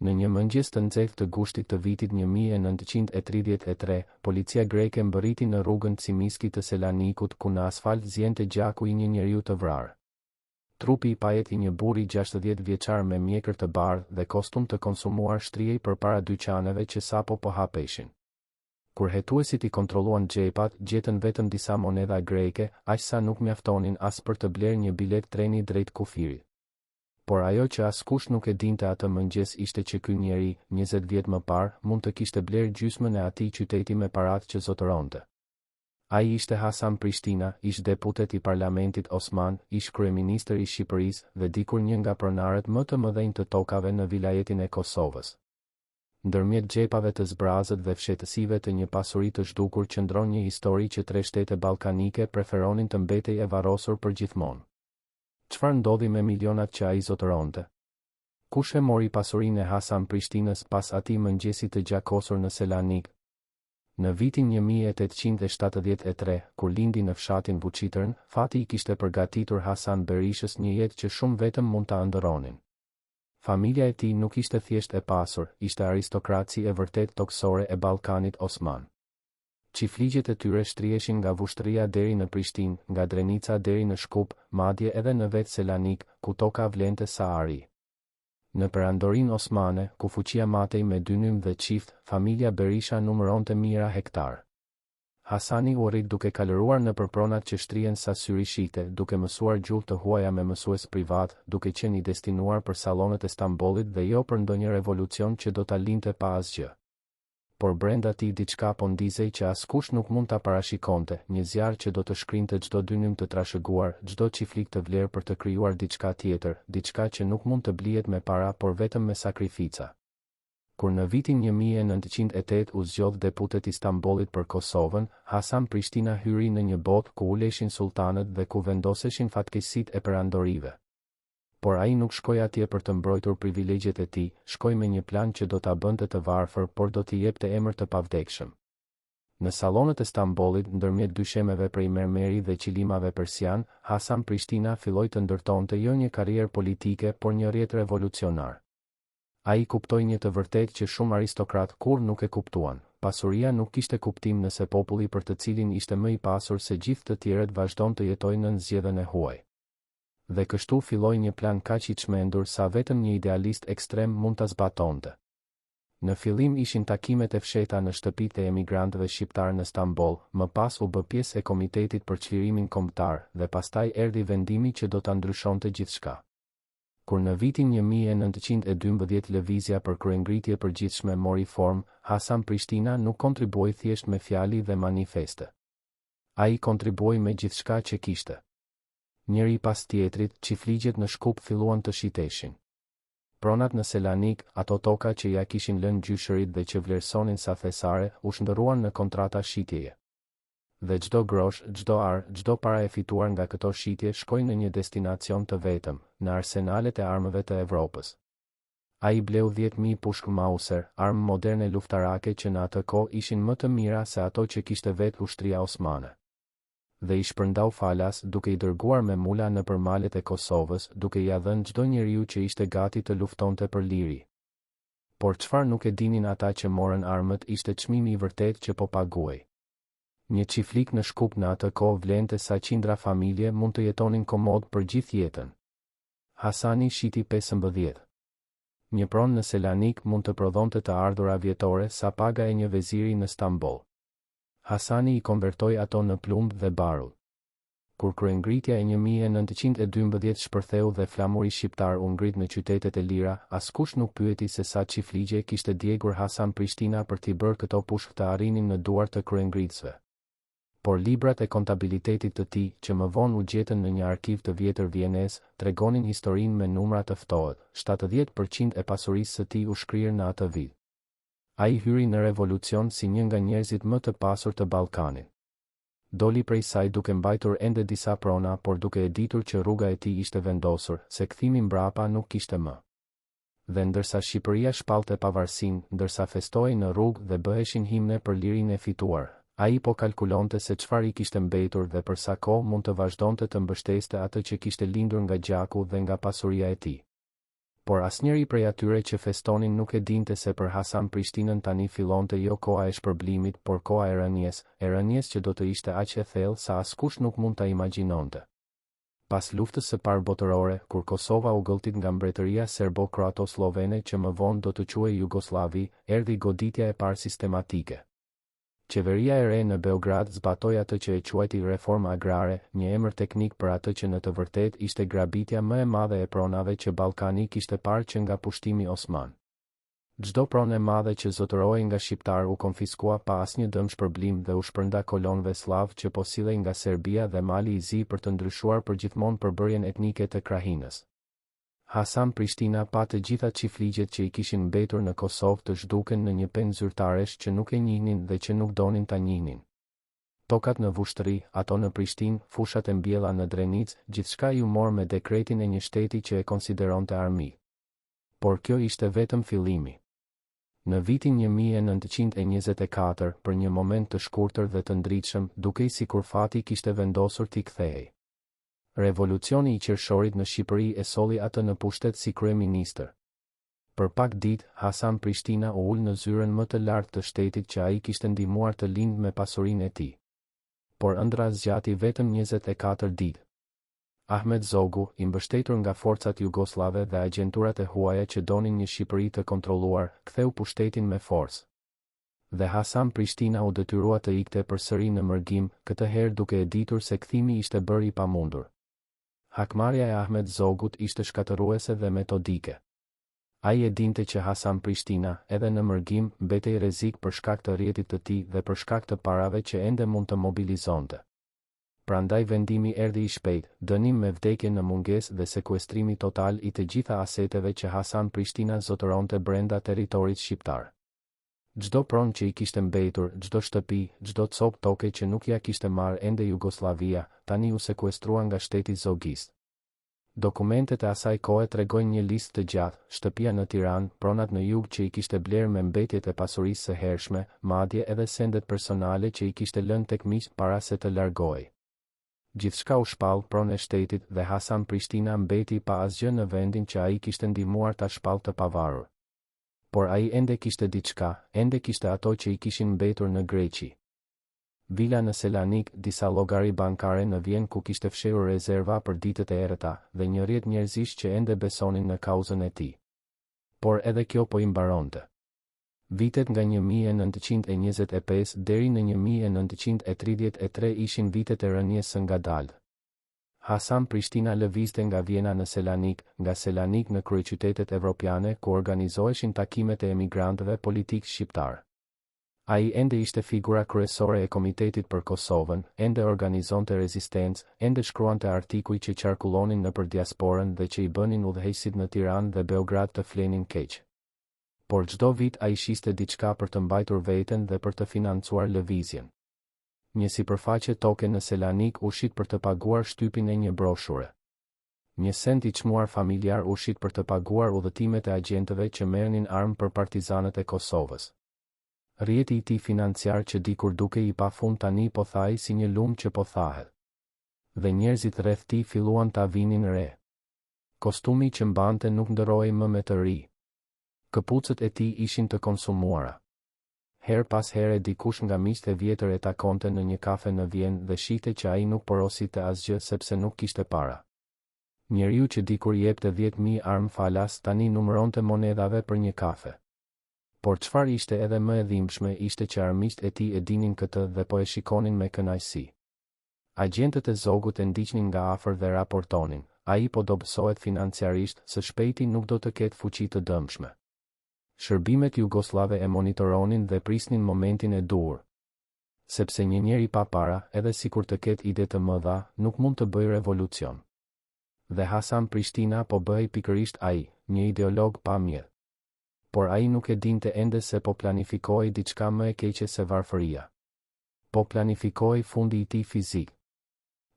Në një mëngjes të nxehtë të gushtit të vitit 1933, policia greke mbërriti në rrugën Cimiski të Selanikut ku në asfalt zjente gjaku i një njeriu të vrarë. Trupi i pajet i një burri 60 vjeçar me mjekër të bardhë dhe kostum të konsumuar shtrihej përpara dyqaneve që sapo po hapeshin. Kur hetuesit i kontrolluan xhepat, gjetën vetëm disa monedha greke, aq sa nuk mjaftonin as për të blerë një bilet treni drejt kufirit. Por ajo që askush nuk e dinte atë mëngjes ishte që ky njeri, 20 vjet më parë, mund të kishte blerë gjysmën e atij qyteti me paratë që zotëronte. Ai ishte Hasan Prishtina, ish deputet i parlamentit Osman, ish kryeministër i Shqipërisë dhe dikur një nga pronarët më të mëdhenj të tokave në vilajetin e Kosovës. Ndërmjet xhepave të zbrazët dhe fshetësive të një pasuri të zhdukur qëndron një histori që 3 shtete ballkanike preferonin të mbetej e varrosur përgjithmonë. Çfarë ndodhi me milionat që ai zotëronte? Kush e mori pasurinë e Hasan Prishtinës pas atij mëngjesi të gjakosur në Selanik? Në vitin 1873, kur lindi në fshatin Vučitrn, fati i kishte përgatitur Hasan Berishës një jetë që shumë vetëm mund ta ëndërronin. Familja e tij nuk ishte thjesht e pasur, ishte aristokraci e vërtet toksore e Ballkanit Osman. Çifligjet e tyre shtriheshin nga Vushtria deri në Prishtinë, nga Drenica deri në Shkup, madje edhe në vetë Selanik, ku toka vlente sa ari. Në perandorin osmane, ku fuqia matej me dynym dhe çift, familja Berisha numëronte mijëra hektar. Hasani u rrit duke kalëruar në përpronat që shtrihen sa syri shite, duke mësuar gjuhë të huaja me mësues privat, duke qenë i destinuar për sallonet e Stambollit dhe jo për ndonjë revolucion që do ta linte pa asgjë. Por brenda tij diçka po ndizej që askush nuk mund ta parashikonte, një zjarr që do të shkrinte çdo dynym të trashëguar, çdo çiflik të vlerë për të krijuar diçka tjetër, diçka që nuk mund të blihet me para por vetëm me sakrifica. Kur në vitin 1908 u zgjodh deputet i Stambollit për Kosovën, Hasan Prishtina hyri në një botë ku uleshin sultanët dhe ku vendoseshin fatkeqësitë e perandorive. Por ai nuk shkoi atje për të mbrojtur privilegjet e tij, shkoi me një plan që do ta bënte të varfër, por do t'i jepte emër të pavdekshëm. Në sallonet e Stambollit, ndërmjet dyshemeve prej mermeri dhe qilimave persian, Hasan Prishtina filloi të ndërtonte jo një karrierë politike, por një rrjet revolucionar. Ai kuptoi një të vërtetë që shumë aristokrat kur nuk e kuptuan. Pasuria nuk kishte kuptim nëse populli për të cilin ishte më i pasur se gjithë të tjerët vazhdon të jetojnë në zgjedhjen e huaj. Dhe kështu filloi një plan kaq i çmendur sa vetëm një idealist ekstrem mund ta zbatonte. Në fillim ishin takimet e fshehta në shtëpitë e emigrantëve shqiptar në Stamboll, më pas u bë pjesë e komitetit për çlirimin kombëtar dhe pastaj erdhi vendimi që do ta ndryshonte gjithçka. Kur në vitin 1912 lëvizja për kryengritje përgjithshme mori formë, Hasan Prishtina nuk kontribuoi thjesht me fjali dhe manifeste. Ai kontribuoi me gjithçka që kishte. Njëri pas tjetrit, çifligjet në Shkup filluan të shiteshin. Pronat në Selanik, ato toka që ja kishin lënë gjyshërit dhe që vlerësonin sa thesare, u shndërruan në kontrata shitjeje. Dhe çdo grosh, çdo ar, çdo para e fituar nga këto shitje shkoi në një destinacion të vetëm, në arsenalet e armëve të Evropës. Ai bleu 10.000 pushkë Mauser, armë moderne luftarake që në atë kohë ishin më të mira se ato që kishte vetë ushtria osmane. Dhe i shpërndau falas duke i dërguar me mula nëpër malet e Kosovës, duke ia dhënë çdo njeriu që ishte gati të luftonte për liri. Por çfarë nuk e dinin ata që morën armët ishte çmimi i vërtet që po paguaj. Një çiflik në Shkup në atë kohë vlente sa qindra familje mund të jetonin komod për gjithë jetën. Hasani shiti 15. Një pronë në Selanik mund të prodhonte të ardhura vjetore sa paga e një veziri në Stamboll. Hasani i konvertoi ato në plumb dhe barull. Kur kryengritja e 1912 shpërtheu dhe flamuri shqiptar u ngrit në qytetet e lira, askush nuk pyeti se sa çifligje kishte djegur Hasan Prishtina për t'i bërë këto pushk të arrinin në duart të kryengritësve. Por librat e kontabilitetit të tij, që më vonë u gjetën në një arkiv të vjetër vienez, tregonin historinë me numra të ftohet. 70% e pasurisë së tij u shkrirë në atë vit. Ai hyri në revolucion si një nga njerëzit më të pasur të Ballkanit. Doli prej saj duke mbajtur ende disa prona, por duke e ditur që rruga e tij ishte vendosur, se kthimi mbrapa nuk kishte më. Dhe ndërsa Shqipëria shpallte pavarësinë, ndërsa festohej në rrugë dhe bëheshin himne për lirinë e fituar, ai po kalkulonte se çfarë i kishte mbetur dhe për sa kohë mund të vazhdonte të mbështeste atë që kishte lindur nga gjaku dhe nga pasuria e tij. Por asnjëri prej atyre që festonin nuk e dinte se për Hasan Prishtinën tani fillonte jo koha e shpërblimit, por koha e rënies që do të ishte aq e thellë sa askush nuk mund ta imagjinonte. Pas luftës së parë botërore, kur Kosova u gëlltit nga mbretëria serbo-kroato-slovene që më vonë do të quhej Jugosllavi, erdhi goditja e parë sistematike. Qeveria e re në Beograd zbatoi atë që e quajti reformë agrare, një emër teknik për atë që në të vërtetë ishte grabitja më e madhe e pronave që Ballkani kishte parë që nga pushtimi osman. Çdo pronë e madhe që zotërohej nga shqiptar u konfiskua pa asnjë dëm shpërblim dhe u shpërnda kolonëve slav që po sillej nga Serbia dhe Mali i Zi për të ndryshuar përgjithmonë përbërjen etnike të krahinës. Hasan Prishtina pa të gjitha çiftligjet që i kishin mbetur në Kosovë të zhduken në një penë zyrtaresh që nuk e njihnin dhe që nuk donin ta njihnin. Tokat në Vushtrri, ato në Prishtinë, fushat e mbjella në Drenicë, gjithçka ju mor me dekretin e një shteti që e konsideronte armi. Por kjo ishte vetëm fillimi. Në vitin 1924, për një moment të shkurtër dhe të ndritshëm, dukej sikur fati kishte vendosur t'i kthehej. Revolucioni i qershorit në Shqipëri e solli atë në pushtet si kryeministër. Për pak ditë, Hasan Prishtina u ul në zyrën më të lartë të shtetit që ai kishte ndihmuar të lindë me pasurinë e tij. Por ëndra zgjati vetëm 24 ditë. Ahmet Zogu, i mbështetur nga forcat jugosllave dhe agjenturat e huaja që donin një Shqipëri të kontrolluar, ktheu pushtetin me forcë. Dhe Hasan Prishtina u detyrua të ikte përsëri në mërgim, këtë herë duke e ditur se kthimi ishte bërë i pamundur. Hakmarrja e Ahmet Zogut ishte shkatëruese dhe metodike. Ai e dinte që Hasan Prishtina, edhe në mërgim, mbetej rrezik për shkak të rrjetit të tij dhe për shkak të parave që ende mund të mobilizonte. Prandaj vendimi erdhi i shpejt, dënim me vdekje në mungesë dhe sekuestrimi total i të gjitha aseteve që Hasan Prishtina zotëronte brenda territorit shqiptar. Çdo pronë që i kishte mbetur, çdo shtëpi, çdo copë toke që nuk ja kishte marrë ende Jugoslavia, tani u sekuestrua nga shteti zogist. Dokumentet e asaj kohe tregojnë një listë të gjatë: shtëpia në Tiranë, pronat në jug që i kishte blerë me mbetjet e pasurisë së hershme, madje edhe sendet personale që i kishte lënë tek miq para se të largohej. Gjithçka u shpall pronë e shtetit dhe Hasan Prishtina mbeti pa asgjë në vendin që ai kishte ndihmuar ta shpall të pavarur. Por ai ende kishte diçka, ende kishte ato që i kishin mbetur në Greqi. Vila në Selanik, disa llogari bankare në Vjen ku kishte fshehur rezerva për ditët e errëta, dhe një rrjet njerëzish që ende besonin në kauzën e tij. Por edhe kjo po i mbaronte. Vitet nga 1925 deri në 1933 ishin vitet e rënies së ngadalë. Hasan Prishtina lëvizte nga Vjena në Selanik, nga Selanik në kryeqytetet evropiane ku organizoheshin takimet e emigrantëve politik shqiptar. Ai ende ishte figura kryesore e Komitetit për Kosovën, ende organizonte rezistencë, ende shkruante artikuj që qarkullonin nëpër diasporën dhe që i bënin udhëheqësit në Tiranë dhe Beograd të flenin keq. Por çdo vit ai shiste diçka për të mbajtur veten dhe për të financuar lëvizjen. Një sipërfaqe toke në Selanik u shit për të paguar shtypin e një broshure. Një send i çmuar familjar u shit për të paguar udhëtimet e agjentëve që merrnin armë për partizanët e Kosovës. Rrjeti i tij financiar që dikur dukej i pafund tani po thaj si një lum që po thahet. Dhe njerëzit rreth tij filluan ta vinin re. Kostumi që mbante nuk ndërrohej më me të ri. Këpucët e tij ishin të konsumuara. Her pas here dikush nga miqtë e vjetër e takonte në një kafe në Vjenë dhe shihte që ai nuk porosite asgjë sepse nuk kishte para. Njeriu që dikur jepte 10.000 armë falas tani numëronte monedhave për një kafe. Por çfarë ishte edhe më e dhimbshme ishte që armiqtë e tij e dinin këtë dhe po e shikonin me kënaqësi. Agjentët e Zogut e ndiqnin nga afër dhe raportonin: ai po dobësohet financiarisht, së shpejti nuk do të ketë fuqi të dëmshme. Shërbimet jugoslave e monitoronin dhe prisnin momentin e duhur. Sepse një njeri pa para, edhe sikur të ketë ide të mëdha, nuk mund të bëjë revolucion. Dhe Hasan Prishtina po bëhej pikërisht ai, një ideolog pa mjedh. Por ai nuk e dinte ende se po planifikoi diçka më e keqe se varfëria. Po planifikoi fundi i tij fizik.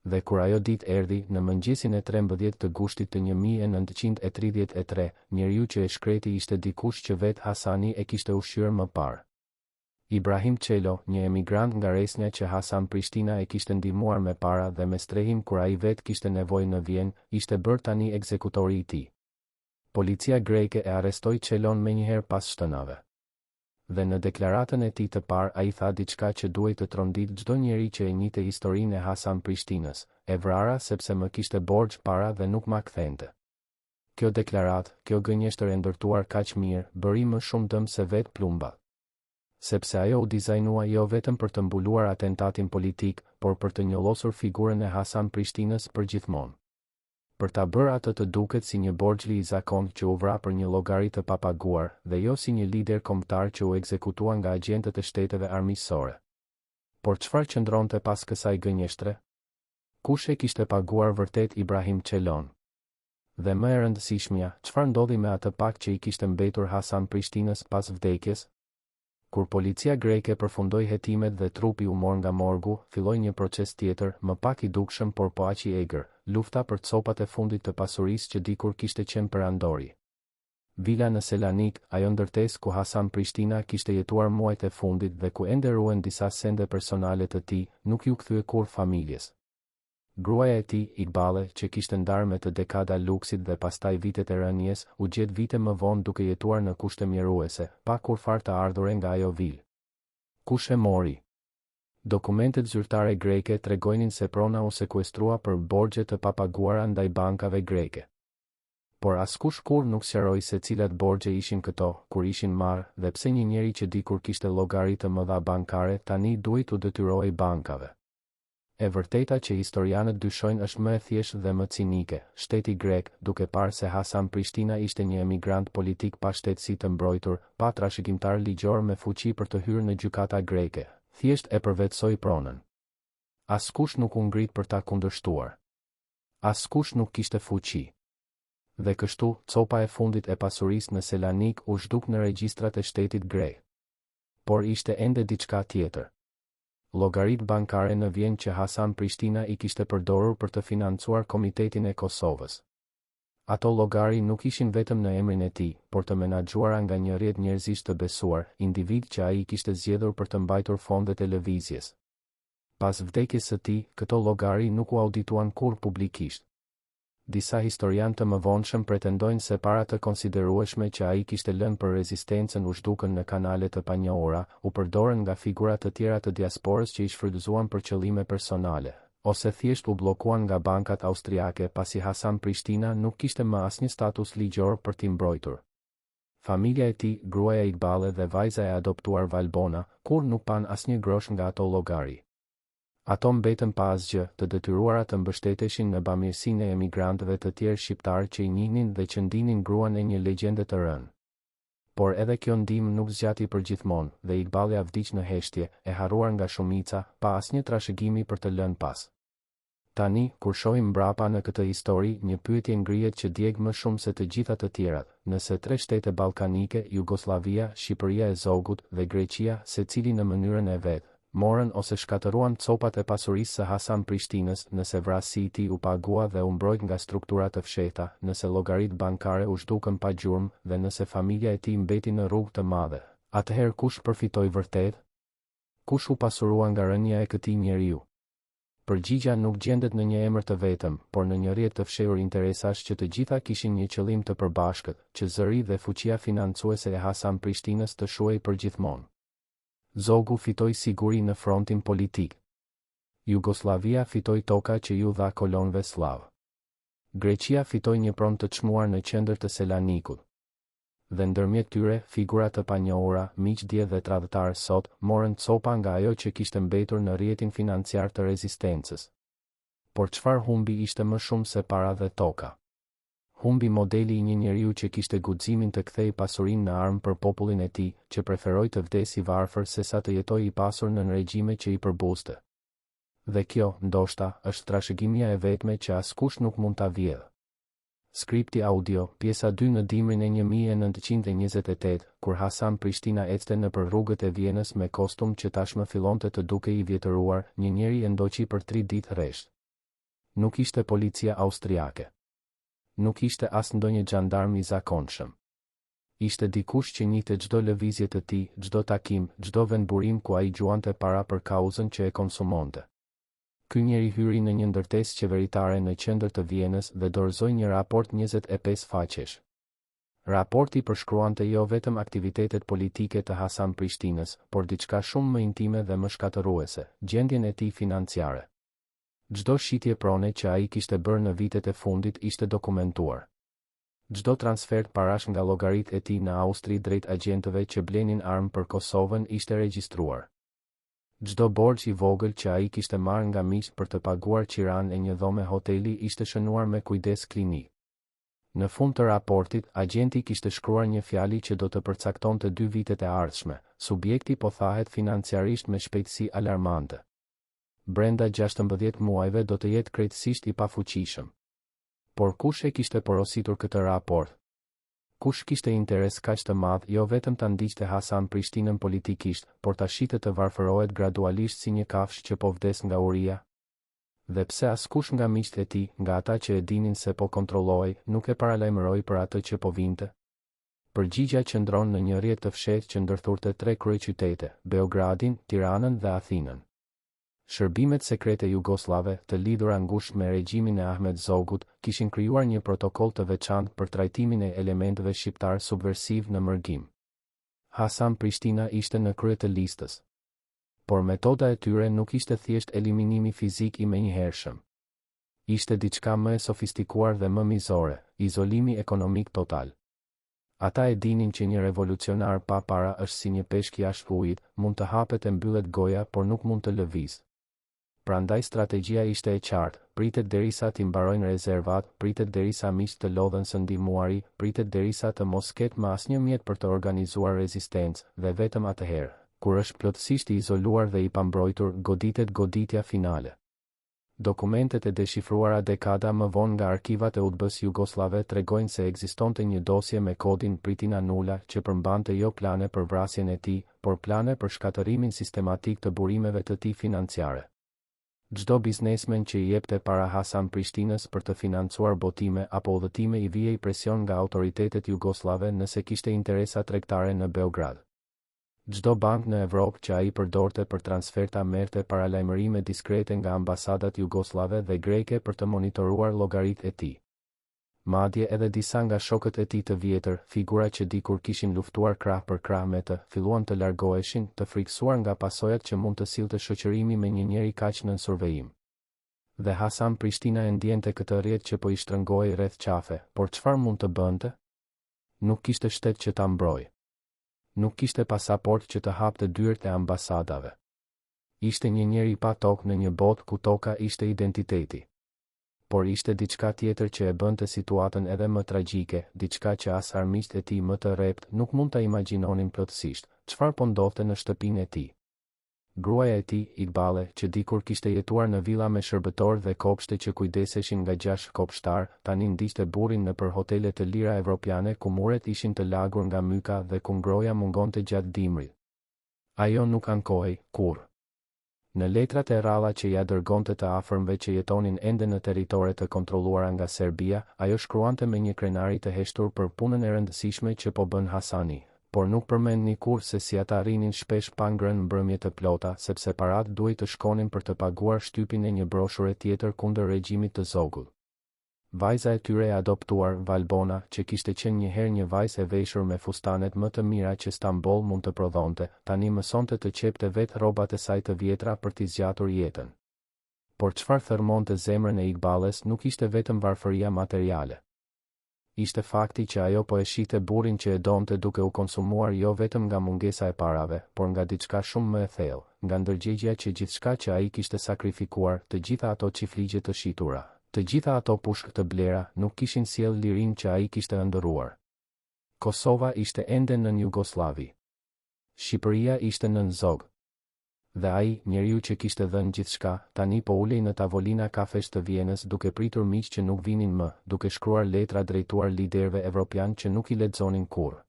Dhe kur ajo ditë erdhi, në mëngjesin e 13 të gushtit të 1933, njeriu që e shkreti ishte dikush që vetë Hasani e kishte ushqyer më parë. Ibrahim Çelo, një emigrant nga Resnja që Hasan Prishtina e kishte ndihmuar me para dhe me strehim kur ai vetë kishte nevojë në Vjenë, ishte bërë tani ekzekutori i tij. Policia greke e arrestoi Çelon menjëherë pas shtënave. Dhe në deklaratën e tij të parë ai tha diçka që duhej të trondit çdo njeri që e njihte historinë e Hasan Prishtinës, e vrara sepse më kishte borxh para dhe nuk ma kthente. Kjo deklaratë, kjo gënjeshtër e ndërtuar kaq mirë, bëri më shumë dëm se vetë plumba. Sepse ajo u dizajnua jo vetëm për të mbuluar atentatin politik, por për të njollosur figurën e Hasan Prishtinës përgjithmonë. Për ta bërë atë të duket si një borxhli i zakontë që u vra për një llogari të papaguar, dhe jo si një lider kombëtar që u ekzekutua nga agjentët e shteteve armiqësore. Por çfarë qëndronte pas kësaj gënjeshtre? Kush e kishte paguar vërtet Ibrahim Çelon? Dhe më e rëndësishmja, çfarë ndodhi me atë pak që i kishte mbetur Hasan Prishtinës pas vdekjes? Kur policia greke përfundoi hetimet dhe trupi u mor nga morgu, filloi një proces tjetër, më pak i dukshëm por po aq i egër, lufta për copat e fundit të pasurisë që dikur kishte qenë perandori. Vila në Selanik, ajo ndërtesë ku Hasan Prishtina kishte jetuar muajt e fundit dhe ku ende ruhen disa sende personale të tij, nuk ju kthye kur familjes. Gruaja e tij, Iqbale, që kishte ndarë me të dekada luksit dhe pastaj vitet e rënjes, u gjet vite më vonë duke jetuar në kushte mjeruese, pa kur far të ardhure nga ajo vilë. Kush e mori? Dokumentet zyrtare greke tregojnin se prona u sekuestrua për borxhe të papaguara ndaj bankave greke. Por askush kur nuk sqaroi se cilat borxhe ishin këto, kur ishin marrë, dhe pse një njeri që dikur kishte llogari të mëdha bankare tani duhet u detyrohej bankave. E vërteta që historianët dyshojnë është më e thjeshtë dhe më cinike. Shteti grek, duke parë se Hasan Prishtina ishte një emigrant politik pa shtetësi të mbrojtur, pa trashëgimtar ligjor me fuqi për të hyrë në gjykata greke, thjesht e përvetsoi pronën. Askush nuk u ngrit për ta kundërshtuar. Askush nuk kishte fuqi. Dhe kështu, copa e fundit e pasurisë në Selanik u zhduk në regjistrat e shtetit grek. Por ishte ende diçka tjetër. Llogaritë bankare në Vjenë që Hasan Prishtina i kishte përdorur për të financuar Komitetin e Kosovës. Ato llogari nuk ishin vetëm në emrin e tij, por të menaxhuara nga një rrjet njerëzish të besuar, individ që ai kishte zgjedhur për të mbajtur fondet e lëvizjes. Pas vdekjes së tij, këto llogari nuk u audituan kurrë publikisht. Disa historianë të mëvonshëm pretendojnë se para të konsiderueshme që ai kishte lënë për rezistencën u zhdukën në kanale të panjohura, u përdorën nga figura të tjera të diasporës që i shfrytëzuan për qëllime personale, ose thjesht u bllokuan nga bankat austriake pasi Hasan Prishtina nuk kishte më asnjë status ligjor për t'i mbrojtur. Familja e tij, gruaja Iqbale dhe vajza e adoptuar Valbona, kur nuk pan asnjë grosh nga ato llogari. Ato mbetën pa asgjë, të detyruara të mbështeteshin në bamirësinë e emigrantëve të tjerë shqiptar që i njihnin dhe që ndinin gruan e një legjende të rënë. Por edhe kjo ndihmë nuk zgjati përgjithmonë, dhe Iqbalja vdiq në heshtje, e harruar nga shumica, pa asnjë trashëgimi për të lënë pas. Tani, kur shohim mbrapa në këtë histori, një pyetje ngrihet që djeg më shumë se të gjitha të tjerat: nëse 3 shtete ballkanike, Jugoslavia, Shqipëria e Zogut dhe Greqia, secili në mënyrën e vet, morën ose shkatëruan copat e pasurisë së Hasan Prishtinës, nëse vrasësi i tij u pagua dhe u mbrojt nga struktura të fshehta, nëse llogaritë bankare u zhdukën pa gjurmë dhe nëse familja e tij mbeti në rrugë të madhe, atëherë kush përfitoi vërtet? Kush u pasurua nga rënia e këtij njeriu? Përgjigja nuk gjendet në një emër të vetëm, por në një rrjet të fshehur interesash që të gjitha kishin një qëllim të përbashkët, që zëri dhe fuqia financuese e Hasan Prishtinës të shuhej përgjithmonë. Zogu fitoi siguri në frontin politik. Jugoslavia fitoi toka që ju dha kolonëve slav. Greqia fitoi një pronë të çmuar në qendër të Selanikut. Dhe ndërmjet tyre, figura të panjohura, miqdje dhe tradhtarë sot, morën copa nga ajo që kishte mbetur në rrjetin financiar të rezistencës. Por çfarë humbi ishte më shumë se para dhe toka? Humbi modeli i një njeriu që kishte guximin të kthej pasurinë në armë për popullin e tij, që preferoi të vdesë i varfër sesa të jetojë i pasur në regjime që i përbuste. Dhe kjo, ndoshta, është trashëgimia e vetme që askush nuk mund ta vjedhë. Skripti audio, pjesa 2 në dimrin e 1928, kur Hasan Prishtina ecte nëpër rrugët e Vjenës me kostum që tashmë fillonte të dukej i vjetëruar, një njeri e ndoqi për 3 ditë rresht. Nuk ishte policia austriake. Nuk ishte as ndonjë xhandarm i zakonshëm. Ishte dikush që njihte çdo lëvizje të tij, çdo takim, çdo vendburim ku ai gjuante para për kauzën që e konsumonte. Ky njeri hyri në një ndërtesë qeveritare në qendër të Vjenës dhe dorëzoi një raport 25 faqesh. Raporti përshkruante jo vetëm aktivitetet politike të Hasan Prishtinës, por diçka shumë më intime dhe më shkatëruese, gjendjen e tij financiare. Çdo shitje prone që ai kishte bërë në vitet e fundit ishte dokumentuar. Çdo transfert parash nga llogaritë e tij në Austri drejt agjentëve që blenin armë për Kosovën ishte regjistruar. Çdo borxh i vogël që ai kishte marrë nga miq për të paguar qiran e një dhome hoteli ishte shënuar me kujdes klinik. Në fund të raportit, agjenti kishte shkruar një fjali që do të përcaktonte 2 vitet e ardhshme. Subjekti po thahet financiarisht me shpejtësi alarmante. Brenda 16 muajve do të jetë krejtësisht i pafuqishëm. Por kush e kishte porositur këtë raport? Kush kishte interes kaq të madh jo vetëm ta ndiqte Hasan Prishtinën politikisht, por ta shite të varfërohet gradualisht si një kafshë që po vdes nga uria? Dhe pse askush nga miqtë e tij, nga ata që e dinin se po kontrolloi, nuk e paralajmëroi për atë që po vinte? Përgjigjja qëndron në një rrjet të fshehtë që ndërthurte 3 kryeqytete, Beogradin, Tiranën dhe Athinën. Shërbimet sekrete jugoslave, të lidhura ngushtë me regjimin e Ahmet Zogut, kishin krijuar një protokoll të veçantë për trajtimin e elementëve shqiptar subversiv në mërgim. Hasan Prishtina ishte në krye të listës. Por metoda e tyre nuk ishte thjesht eliminimi fizik i menjëhershëm. Ishte diçka më e sofistikuar dhe më mizore, izolimi ekonomik total. Ata e dinin që një revolucionar pa para është si një peshk jashtë ujit, mund të hapet e mbyllet goja, por nuk mund të lëviz. Prandaj strategjia ishte e qartë, pritet derisa t'i mbarojnë rezervat, pritet derisa miqtë të lodhen së ndihmuari, pritet derisa të mos ketë më asnjë mjet për të organizuar rezistencë, dhe vetëm atëherë, kur është plotësisht i izoluar dhe i pambrojtur, goditet goditja finale. Dokumentet e deshifruara dekada më vonë nga arkivat e UDBA-s jugoslave tregojnë se ekzistonte një dosje me kodin Pritina Nula që përmbante jo plane për vrasjen e tij, por plane për shkatërimin sistematik të burimeve të tij financiare. Çdo biznesmen që i jepte para Hasan Prishtinës për të financuar botime apo udhëtime i vijej presion nga autoritetet jugoslave nëse kishte interesa tregtare në Beograd. Çdo bank në Evropë që ai përdorte për transferta merrte paralajmërime diskrete nga ambasadat jugoslave dhe greke për të monitoruar llogaritë e tij. Madje edhe disa nga shokët e tij të vjetër, figura që dikur kishin luftuar krah për krah me të, filluan të largoheshin, të friksuar nga pasojat që mund të sillte shoqërimi me një njeri kaq nën survejim. Dhe Hasan Prishtina e ndjente këtë rrjet që po i shtrëngohej rreth qafe, por çfarë mund të bënte? Nuk kishte shtet që ta mbrojë. Nuk kishte pasaport që të hapte dyert e ambasadave. Ishte një njeri pa tokë në një botë ku toka ishte identiteti. Por ishte diçka tjetër që e bënte situatën edhe më tragjike, diçka që as armiqtë e tij më të rrept nuk mund ta imagjinonin plotësisht. Çfarë po ndodhte në shtëpinë e tij? Gruaja e tij, Iqbale, që dikur kishte jetuar në villa me shërbëtorë dhe kopshte që kujdeseshin nga 6 kopshtar, tani ndiqte burrin nëpër hotele të lira evropiane ku muret ishin të lagur nga myka dhe ku ngroja mungonte gjatë dimrit. Ajo nuk ankohej kurrë. Në letrat e rralla që ja dërgonte të afërmve që jetonin ende në territore të kontrolluara nga Serbia, ajo shkruante me një krenari të heshtur për punën e rëndësishme që po bën Hasani, por nuk përmendni kurrë se si ata rinin shpesh pa ngrënë mbrëmje të plota, sepse paratë duhej të shkonin për të paguar shtypin e një broshure tjetër kundër regjimit të Zogut. Vajza e tyre e adoptuar, Valbona, që kishte qenë njëherë një vajzë e veshur me fustanet më të mira që Stamboll mund të prodhonte, tani mësonte të qepte vetë rrobat e saj të vjetra për t'i zgjatur jetën. Por çfarë thërmonte zemrën e Iqbales nuk ishte vetëm varfëria materiale. Ishte fakti që ajo po e shihte burrin që e donte duke u konsumuar jo vetëm nga mungesa e parave, por nga diçka shumë më e thellë, nga ndërgjegjja që gjithçka që ai kishte sakrifikuar, të gjitha ato çifligje të shitura, të gjitha ato pushkë të blera, nuk kishin sjellë lirinë që ai kishte ëndërruar. Kosova ishte ende nën Jugosllavi. Shqipëria ishte nën zog. Dhe ai, njeriu që kishte dhënë gjithçka, tani po ulej në tavolina kafesh të Vienës duke pritur miq që nuk vinin më, duke shkruar letra drejtuar liderëve evropian që nuk i lexonin kurrë.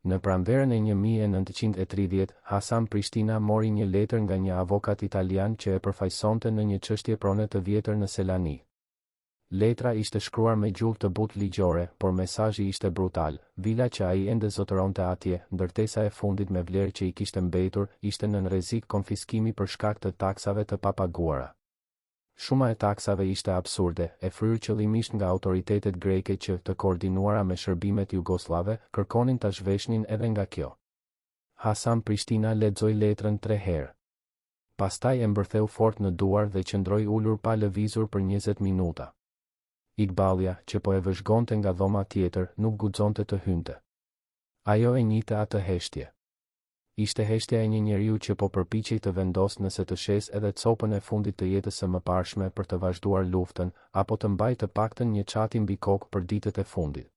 Në pranverën e 1930, Hasan Prishtina mori një letër nga një avokat italian që e përfaqësonte në një çështje prone të vjetër në Selani. Letra ishte shkruar me gjuhë të butë ligjore, por mesazhi ishte brutal. Vila që ai ende zotëronte atje, ndërtesa e fundit me vlerë që i kishte mbetur, ishte nën rrezik konfiskimi për shkak të taksave të papaguara. Shuma e taksave ishte absurde, e fryrë qëllimisht nga autoritetet greke që, të koordinuara me shërbimet jugoslave, kërkonin ta zhveshnin edhe nga kjo. Hasan Prishtina lexoi letrën 3 herë. Pastaj e mbërtheu fort në duar dhe qëndroi ulur pa lëvizur për 20 minuta. Iqbalja, që po e vëzhgonte nga dhoma tjetër, nuk guxonte të hynte. Ajo e njihte atë heshtje. Ishte heshtja e një njeriu që po përpiqej të vendosë nëse të shes edhe copën e fundit të jetës së mëparshme për të vazhduar luftën, apo të mbajë të paktën një çati mbi kokë për ditët e fundit.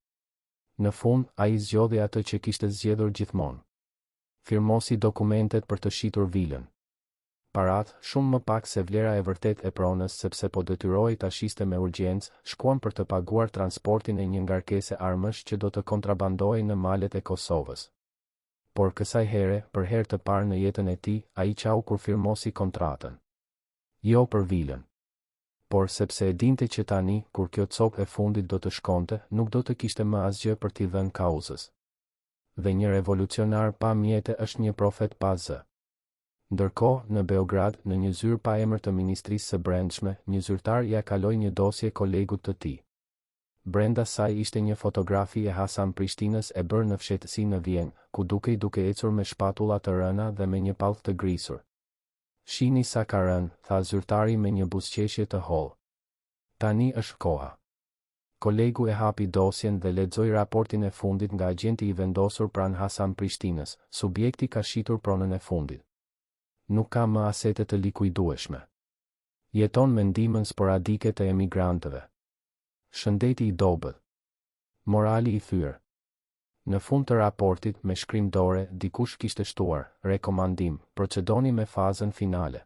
Në fund, ai zgjodhi atë që kishte zgjedhur gjithmonë. Firmosi dokumentet për të shitur vilën. Parat, shumë më pak se vlera e vërtet e pronës sepse po detyrohej ta shiste me urgjencë, shkuan për të paguar transportin e një ngarkese armësh që do të kontrabandohej në malet e Kosovës. Por kësaj here, për herë të parë në jetën e tij, ai qau kur firmosi kontratën. Jo për vilën. Por sepse e dinte që tani, kur kjo copë e fundit do të shkonte, nuk do të kishte më asgjë për t'i dhënë kauzës. Dhe një revolucionar pa mjete është një profet pa zë. Ndërkohë, në Beograd, në një zyrë pa emër të Ministrisë së Brendshme, një zyrtar ja kaloi një dosje kolegut të tij. Brenda saj ishte një fotografi e Hasan Prishtinës e bërë në fshehtësi në Vjenë, ku duke ecur me shpatulla të rëna dhe me një pallë të grisur. Shini sa ka rënë, tha zyrtari me një buzëqeshje të hollë. Tani është koha. Kolegu e hapi dosjen dhe lexoi raportin e fundit nga agjenti i vendosur pranë Hasan Prishtinës, subjekti ka shitur pronën e fundit. Nuk ka më asete të likuidueshme. Jeton me ndihmën sporadike të emigrantëve. Shëndeti i dobët. Morali i thyrë. Në fund të raportit, me shkrim dore, dikush kishte shtuar, rekomandim, procedoni me fazën finale.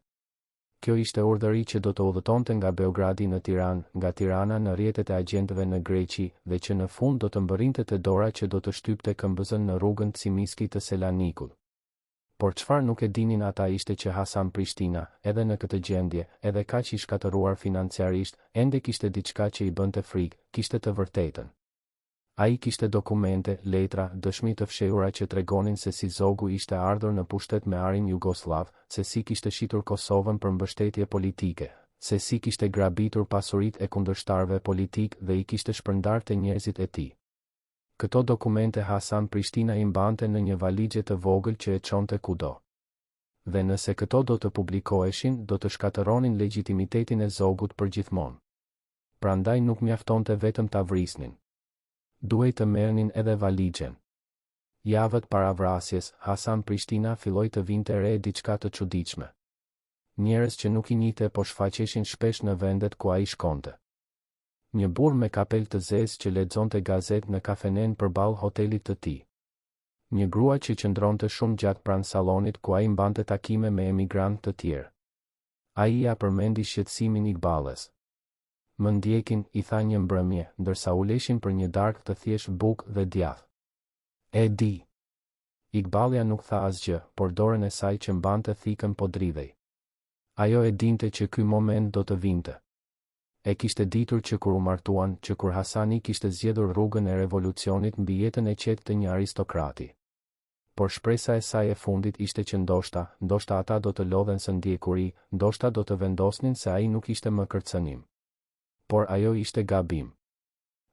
Kjo ishte urdhëri që do të udhëtonte nga Beogradi në Tiranë, nga Tirana në rrjetet e agjentëve në Greqi, dhe që në fund do të mbërrinte te dora që do të shtypte këmbëzën në rrugën Cimiski të Selanikut. Por çfarë nuk e dinin ata ishte që Hasan Prishtina, edhe në këtë gjendje, edhe kaq i shkatëruar financiarisht, ende kishte diçka që i bënte frikë, kishte të vërtetën. Ai kishte dokumente, letra, dëshmi të fshehura që tregonin se si Zogu ishte ardhur në pushtet me arin jugoslav, se si kishte shitur Kosovën për mbështetje politike, se si kishte grabitur pasuritë e kundërshtarëve politik dhe i kishte shpërndarë te njerëzit e tij. Këto dokumente Hasan Prishtina i mbante në një valixhe të vogël që e çonte kudo. Dhe nëse këto do të publikoheshin, do të shkatëronin legitimitetin e Zogut për gjithmonë. Prandaj nuk mjaftonte vetëm ta vrisnin. Duhej të merrnin edhe valixhen. Javët para vrasjes, Hasan Prishtina filloi të vinte re diçka të çuditshme. Njerëz që nuk i njihte po shfaqeshin shpesh në vendet ku ai shkonte. Një burr me kapel të zezë që lexonte gazetë në kafenen përballë hotelit të tij. Një grua që qëndronte shumë gjatë pranë sallonit ku ai mbante takime me emigrantë të tjerë. Ai ja përmendi shqetësimin Iqballes. Më ndjekin, i tha një mbrëmje, ndërsa uleshin për një darkë të thjesht bukë dhe djath. E di. Iqbalja nuk tha asgjë, por dorën e saj që mbante thikën po dridhej. Ajo e dinte që ky moment do të vinte. E kishte ditur që kur u martuan, që kur Hasani kishte zgjedhur rrugën e revolucionit mbi jetën e qetë të një aristokrati. Por shpresa e saj e fundit ishte që ndoshta ata do të lodhen së ndjekuri, ndoshta do të vendosnin se ai nuk ishte më kërcënim. Por ajo ishte gabim.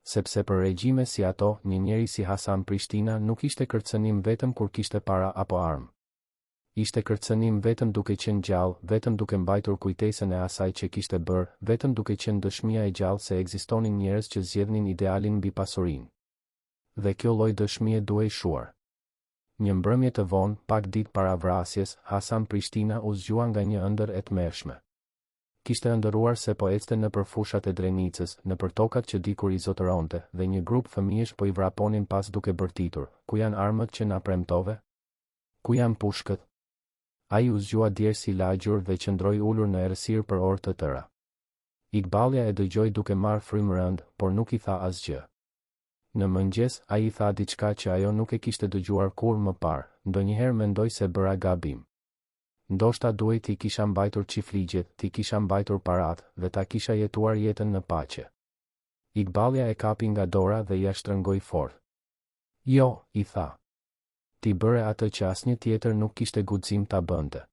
Sepse për regjime si ato, një njeri si Hasan Prishtina nuk ishte kërcënim vetëm kur kishte para apo armë. Ishte kërcënim vetëm duke qenë gjallë, vetëm duke mbajtur kujtesën e asaj që kishte bërë, vetëm duke qenë dëshmia e gjallë se ekzistonin njerëz që zgjedhnin idealin mbi pasurinë. Dhe kjo lloj dëshmie duhej shuar. Një mbrëmje të vonë, pak ditë para vrasjes, Hasan Prishtina u zgjua nga një ëndër e tmerrshme. Kishte ëndëruar se po ecte nëpër fushat e Drenicës, nëpër tokat që dikur i zotëronte, dhe një grup fëmijësh po i vraponin pas duke bërtitur. Ku janë armët që na premtove? Ku janë pushkët? Ai u zgjua djersi lagjur dhe qëndroi ulur në errësirë për orë të tëra. Iqbalja e dëgjoi duke marrë frymë rënd, por nuk i tha asgjë. Në mëngjes, ai i tha diçka që ajo nuk e kishte dëgjuar kurrë më parë, ndonjëherë mendoi se bëra gabim. Ndoshta duhej t'i kisha mbajtur çifligjet, t'i kisha mbajtur paratë dhe ta kisha jetuar jetën në paqe. Iqbalja e kapi nga dora dhe ja shtrëngoi fort. Jo, i tha. Ti bëre atë që asnjë tjetër nuk kishte guxim ta bënte.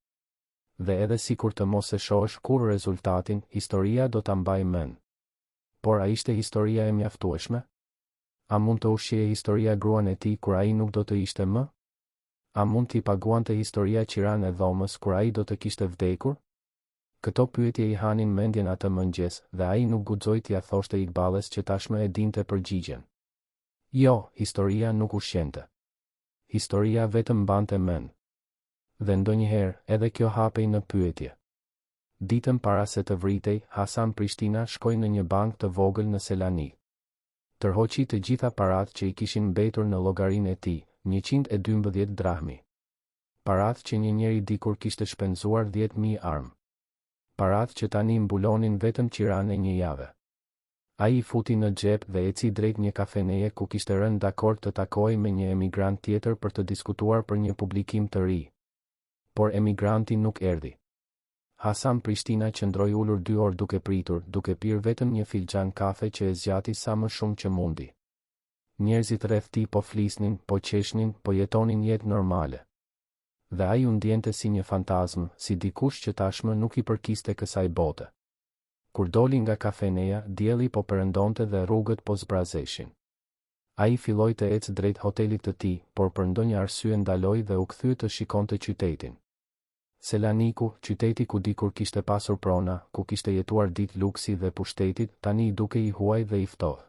Dhe edhe sikur të mos e shohësh kur rezultatin, historia do ta mbaj mend. Por a ishte historia e mjaftueshme? A mund të ushqeje historia gruan e tij kur ai nuk do të ishte më? A mund t'i paguante historia qiran e dhomës kur ai do të kishte vdekur? Këto pyetje i hanin mendjen atë mëngjes dhe ai nuk guxoi t'ia thoshte Iqbalës që tashmë e dinte përgjigjen. Jo, historia nuk ushqente. Historia vetëm mbante mend. Dhe ndonjëherë edhe kjo hapej në pyetje. Ditën para se të vritej, Hasan Prishtina shkoi në një bankë të vogël në Selanik. Tërhoqi të gjitha paratë që i kishin mbetur në llogarinë e tij, 112 drahmi. Paratë që një njeri dikur kishte shpenzuar 10.000 armë. Paratë që tani mbulonin vetëm qiran e një jave. Ai i futi në xhep dhe eci drejt një kafeneje ku kishte rënë dakord të takojë me një emigrant tjetër për të diskutuar për një publikim të ri. Por emigranti nuk erdhi. Hasan Prishtina qëndroi ulur 2 orë duke pritur, duke pirë vetëm një filxhan kafe që e zgjati sa më shumë që mundi. Njerëzit rreth tij po flisnin, po qeshnin, po jetonin jetë normale. Dhe ai u ndjente si një fantazm, si dikush që tashmë nuk i përkiste kësaj bote. Kur doli nga kafeneja, dielli po perëndonte dhe rrugët po zbrazeshin. Ai filloi të ecë drejt hotelit të tij, por për ndonjë arsye ndaloi dhe u kthye të shikonte qytetin. Selaniku, qyteti ku dikur kishte pasur prona, ku kishte jetuar ditë luksi dhe pushtetit, tani i duke i huaj dhe i ftohtë.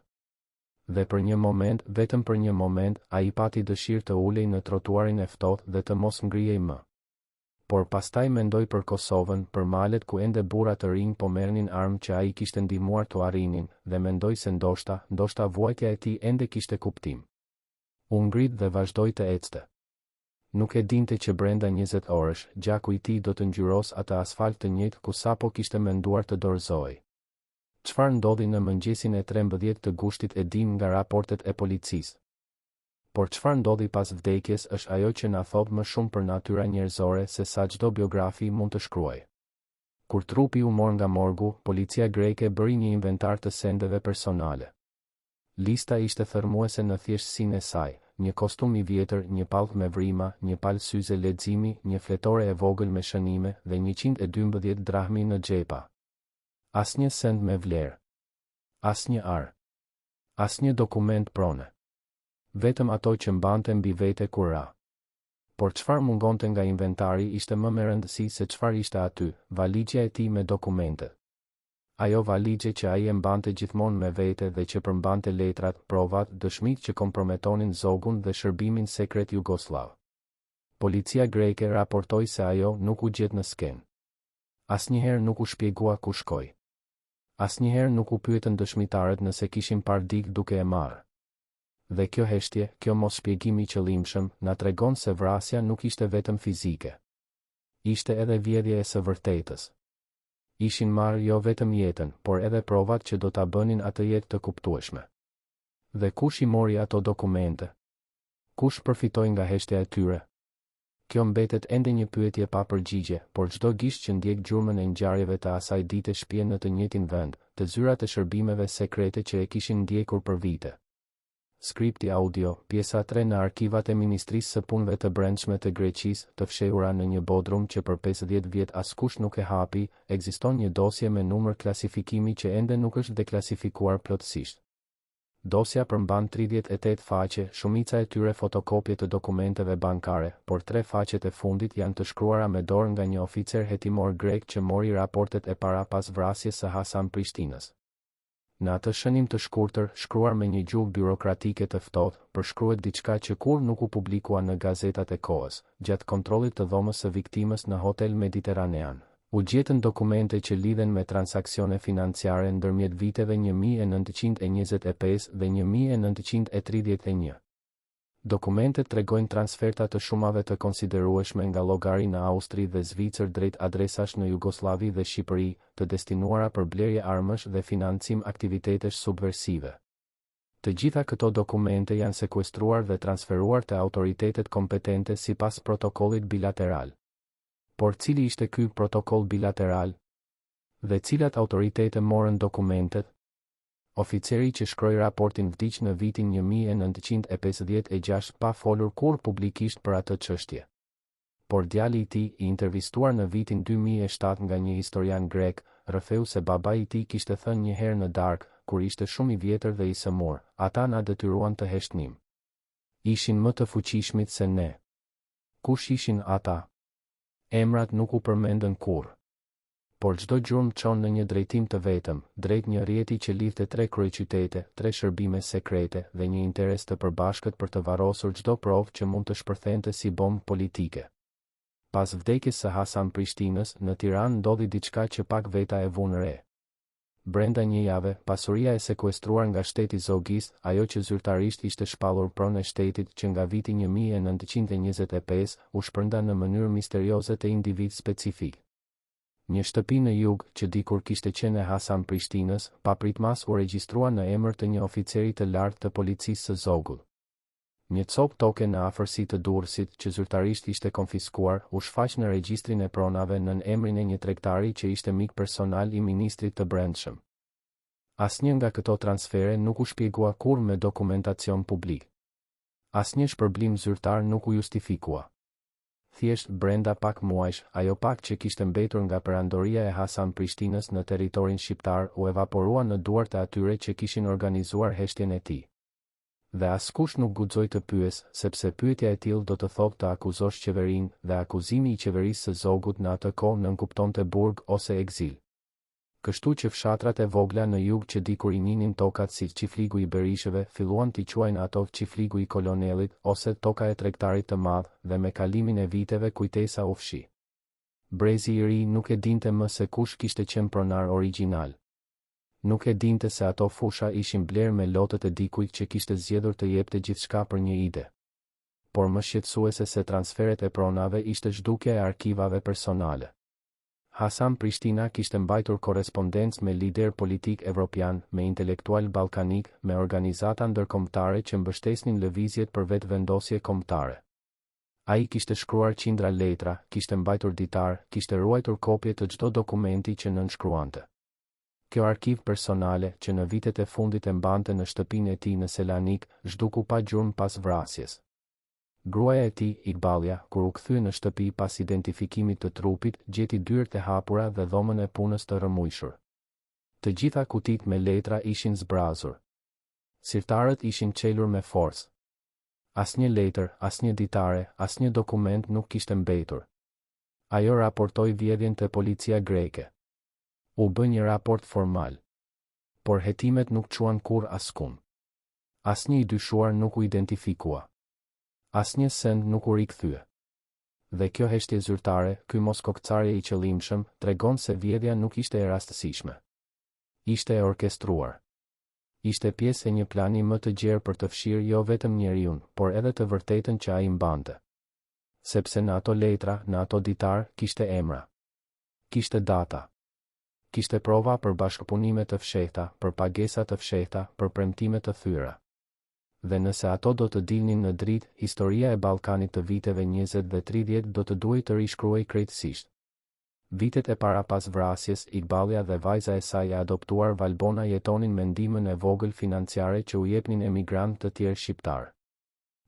Dhe për një moment, vetëm për një moment, ai pati dëshirë të ulej në trotuarin e ftohtë dhe të mos ngrihej më. Por pastaj mendoi për Kosovën, për malet ku ende burra të rinj po merrnin armë që ai kishte ndihmuar të arrinin, dhe mendoi se ndoshta vuajtja e tij ende kishte kuptim. U ngrit dhe vazhdoi të ecte. Nuk e dinte që brenda 20 orësh, gjaku i tij do të ngjyros atë asfalt të njëjtë ku sapo kishte menduar të dorëzohej. Çfarë ndodhi në mëngjesin e 13 të gushtit e dim nga raportet e policisë. Por çfarë ndodhi pas vdekjes është ajo që na thot më shumë për natyra njerëzore se sa çdo biografi mund të shkruajë. Kur trupi u mor nga morgu, policia greke bëri një inventar të sendeve personale. Lista ishte thërmuese në thjeshtësinë e saj: një kostum i vjetër, një pallk me vrima, një palë syze leximi, një fletore e vogël me shënime dhe 112 drahmi në xhepa. Asnjë send me vlerë. Asnjë ar. Asnjë dokument prone. Vetëm ato që mbante mbi vete kur ra. Por çfarë mungonte nga inventari ishte më me rëndësi se çfarë ishte aty, valixha e tij me dokumente. Ajo valixhe që ai e mbante gjithmonë me vete dhe që përmbante letrat, provat, dëshmitë që komprometonin zogun dhe shërbimin sekret jugoslav. Policia greke raportoi se ajo nuk u gjet në skenë. Asnjëherë nuk u shpjegua ku shkoi. Asnjëherë nuk u pyetën dëshmitarët nëse kishin parë dikë duke e marrë. Dhe kjo heshtje, kjo mos shpjegimi i qëllimshëm, na tregon se vrasja nuk ishte vetëm fizike. Ishte edhe vjedhje e së vërtetës. Ishin marrë jo vetëm jetën, por edhe provat që do ta bënin atë jetë të kuptueshme. Dhe kush i mori ato dokumente? Kush përfitoi nga heshtja e tyre? Kjo mbetet ende një pyetje pa përgjigje, por çdo gisht që ndjek gjurmën e ngjarjeve të asaj dite shpjen në të njëjtin vend, të zyrat e shërbimeve sekrete që e kishin ndjekur për vite. Skripti audio, pjesa 3 në arkivat e Ministrisë së Punëve të Brendshme të Greqisë, të fshehura në një bodrum që për 50 vjet askush nuk e hapi, ekziston një dosje me numër klasifikimi që ende nuk është deklasifikuar plotësisht. Dosja përmban 38 faqe, shumica e tyre fotokopje të dokumenteve bankare, por 3 faqet e fundit janë të shkruara me dorë nga një oficer hetimor grek që mori raportet e para pas vrasjes së Hasan Prishtinës. Në atë shënim të shkurtër, shkruar me një gjuhë birokratike të ftohtë, përshkruhet diçka që kur nuk u publikua në gazetat e kohës, gjatë kontrollit të dhomës së viktimës në Hotel Mediteranean. U gjetën dokumente që lidhen me transaksione financiare ndërmjet viteve 1925 dhe 1931. Dokumentet tregojnë transferta të shumave të konsiderueshme nga llogari në Austri dhe Zvicër drejt adresash në Jugosllavi dhe Shqipëri, të destinuara për blerje armësh dhe financim aktivitetesh subversive. Të gjitha këto dokumente janë sekuestruar dhe transferuar te autoritetet kompetente sipas protokollit bilateral. Por cili ishte ky protokoll bilateral? Dhe cilat autoritete morën dokumentet? Oficeri që shkroi raportin vdiq në vitin 1956 pa folur kur publikisht për atë çështje. por djali I tij, I intervistuar në vitin 2007 nga një historian grek, rrëfeu se babai I tij kishte thënë një herë në darkë, kur ishte shumë I vjetër dhe I sëmur, ata na detyruan të heshtnim. Ishin më të fuqishmit se ne. Kush ishin ata? Emrat nuk u përmendën kurrë. Por çdo gjurmë çon në një drejtim të vetëm, drejt një rrjeti që lidhte 3 kryeqytete, 3 shërbime sekrete dhe një interes të përbashkët për të varrosur çdo provë që mund të shpërthente si bombë politike. Pas vdekjes së Hasan Prishtinës, në Tiranë ndodhi diçka që pak veta e vunë re. Brenda një jave, pasuria e sekuestruar nga shteti Zogis, ajo që zyrtarisht ishte shpallur pronë e shtetit që nga viti 1925 u shpërnda në mënyrë misterioze te individ specifik. Një shtëpi në jug, që dikur kishte qenë e Hasan Prishtinës, papritmas u regjistrua në emër të një oficeri të lartë të policisë së Zogull. Një copë toke në afërsi të Durrësit, që zyrtarisht ishte konfiskuar, u shfaq në regjistrin e pronave nën emrin e një tregtari që ishte mik personal I ministrit të Brendshëm. Asnjë nga këto transfere nuk u shpjegua kurrë me dokumentacion publik. Asnjë shpërblim zyrtar nuk u justifikua. Thjesht brenda pak muajsh, ajo pak që kishte mbetur nga perandoria e Hasan Prishtinës në territorin shqiptar u evaporua në duart e atyre që kishin organizuar heshtjen e tij. Dhe askush nuk guxoi të pyes, sepse pyetja e tillë do të thotë të akuzosh qeverinë, dhe akuzimi I qeverisë së Zogut në atë kohë nënkuptonte burg ose ekzil. Kështu që fshatrat e vogla në jug që dikur I njinin tokat si qifligu I Berishëve, filluan t'i quajnë ato qifligu I kolonellit ose toka e tregtarit të madh, dhe me kalimin e viteve kujtesa u fshi. Brezi I ri nuk e dinte më se kush kishte qenë pronar origjinal. Nuk e dinte se ato fusha ishin bler me lotët e dikujt që kishte zgjedhur të jepte gjithçka për një ide. Por më shqetësuese se transferet e pronave ishte zhdukja e arkivave personale. Hasan Prishtina kishte mbajtur korrespondencë me lider politik evropian, me intelektual ballkanik, me organizata ndërkombëtare që mbështesnin lëvizjet për vetvendosje kombëtare. Ai kishte shkruar qindra letra, kishte mbajtur ditar, kishte ruajtur kopje të çdo dokumenti që nënshkruante. Kjo arkiv personale, që në vitet e fundit e mbante në shtëpinë e tij në Selanik, zhduku pa gjurmë pas vrasjes. Gruaja e tij, Iqbalja, kur u kthye në shtëpi pas identifikimit të trupit, gjeti dyert e hapura dhe dhomën e punës të rrëmujshur. Të gjitha kutit me letra ishin zbrazur. Sirtarët ishin çelur me forcë. Asnjë letër, asnjë ditare, asnjë dokument nuk kishte mbetur. Ajo raportoi vjedhjen te policia greke. U bë një raport formal. Por hetimet nuk quan kurrë askund. Asnjë I dyshuar nuk u identifikua. Asnjë send nuk u rikthye. Dhe kjo heshtje zyrtare, ky moskokcarje I qëllimshëm, tregon se vjedhja nuk ishte e rastësishme. Ishte e orkestruar. Ishte pjesë e një plani më të gjerë për të fshirë jo vetëm njeriun, por edhe të vërtetën që ai mbante. Sepse në ato letra, në ato ditar, kishte emra. Kishte data. Kishte prova për bashkëpunime të fshehta, për pagesa të fshehta, për premtime të thyra. Dhe nëse ato do të dilnin në dritë, historia e Ballkanit të viteve 20 dhe 30 do të duhej të rishkruhej krejtësisht. Vitet e para pas vrasjes, Iqbalja dhe vajza e saj e adoptuar Valbona jetonin me ndihmën e vogël financiare që u jepnin emigrantë të tjerë shqiptar.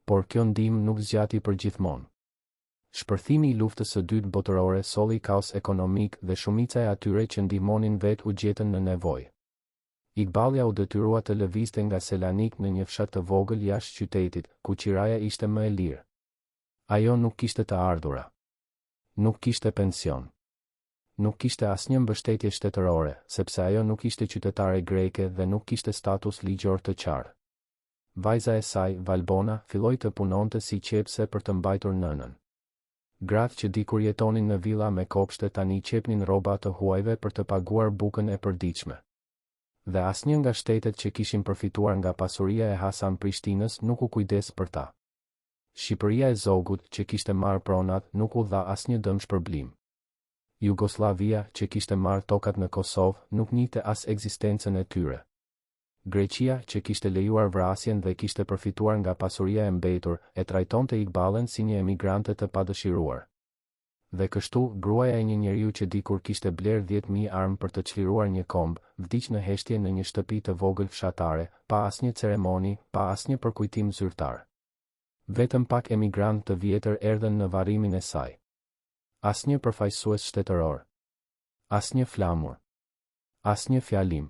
Por kjo ndihmë nuk zgjati përgjithmonë. Shpërthimi I luftës së dytë botërore solli kaos ekonomik dhe shumica e atyre që ndihmonin vet u gjetën në nevojë. Iqbalja u detyrua të lëvizte nga Selanik në një fshat të vogël jashtë qytetit, ku qiraja ishte më e lirë. Ajo nuk kishte të ardhura. Nuk kishte pension. Nuk kishte asnjë mbështetje shtetërore, sepse ajo nuk ishte qytetare greke dhe nuk kishte status ligjor të qartë. Vajza e saj, Valbona, filloi të punonte si qepse për të mbajtur nënën. Gratë që dikur jetonin në villa me kopshte tani qepnin rroba të huajve për të paguar bukën e përditshme. Dhe asnjë nga shtetet që kishin përfituar nga pasuria e Hasan Prishtinës nuk u kujdes për ta. Shqipëria e Zogut, që kishte marrë pronat, nuk u dha asnjë dëm shpërblim. Jugoslavia, që kishte marrë tokat në Kosovë, nuk njihte as ekzistencën e tyre. Greqia, që kishte lejuar vrasjen dhe kishte përfituar nga pasuria e mbetur, e trajtonte Iqbalën si një emigrante të padëshiruar. Dhe kështu, gruaja e një njeriu që dikur kishte bler 10.000 armë për të çliruar një komb, vdiq në heshtje në një shtëpi të vogël fshatare, pa asnjë ceremoni, pa asnjë përkujtim zyrtar. Vetëm pak emigrantë të vjetër erdhën në varrimin e saj. Asnjë përfaqësues shtetëror. Asnjë flamur. Asnjë fjalim.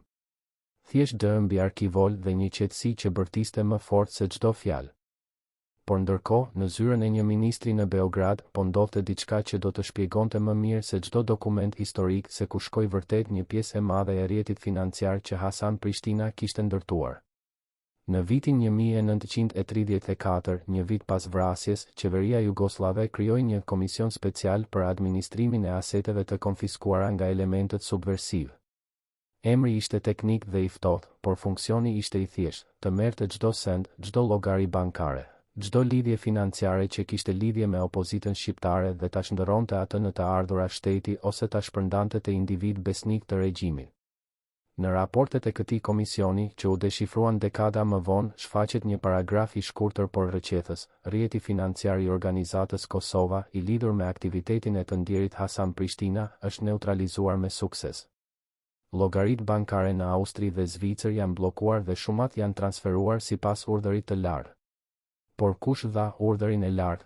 Thjesht dë mbi arkivol dhe një qetësi që bërtiste më fort se çdo fjalë. Por ndërkohë, në zyrën e një ministri në Beograd, po ndodhte diçka që do të shpjegonte më mirë se çdo dokument historik se ku shkoi vërtet një pjesë e madhe e rrjetit financiar që Hasan Prishtina kishte ndërtuar. Në vitin 1934, një vit pas vrasjes, qeveria jugoslave krijoi një komision special për administrimin e aseteve të konfiskuara nga elementët subversiv. Emri ishte teknik dhe i ftohtë, por funksioni ishte i thjeshtë, të merrte çdo send, çdo llogari bankare, çdo lidhje financiare që kishte lidhje me opozitën shqiptare dhe ta shndërronte atë në të ardhura shteti ose ta shpërndante te individ besnik të regjimit. Në raportet e këtij komisioni, që u deshifruan dekada më vonë, shfaqet një paragraf i shkurtër por rrëqethës: rrjeti financiar i organizatës Kosova, i lidhur me aktivitetin e të ndjerit Hasan Prishtina, është neutralizuar me sukses. Llogaritë bankare në Austri dhe Zvicër janë bllokuar dhe shumat janë transferuar sipas urdhërit të lartë. Por kush dha urdhërin e lartë?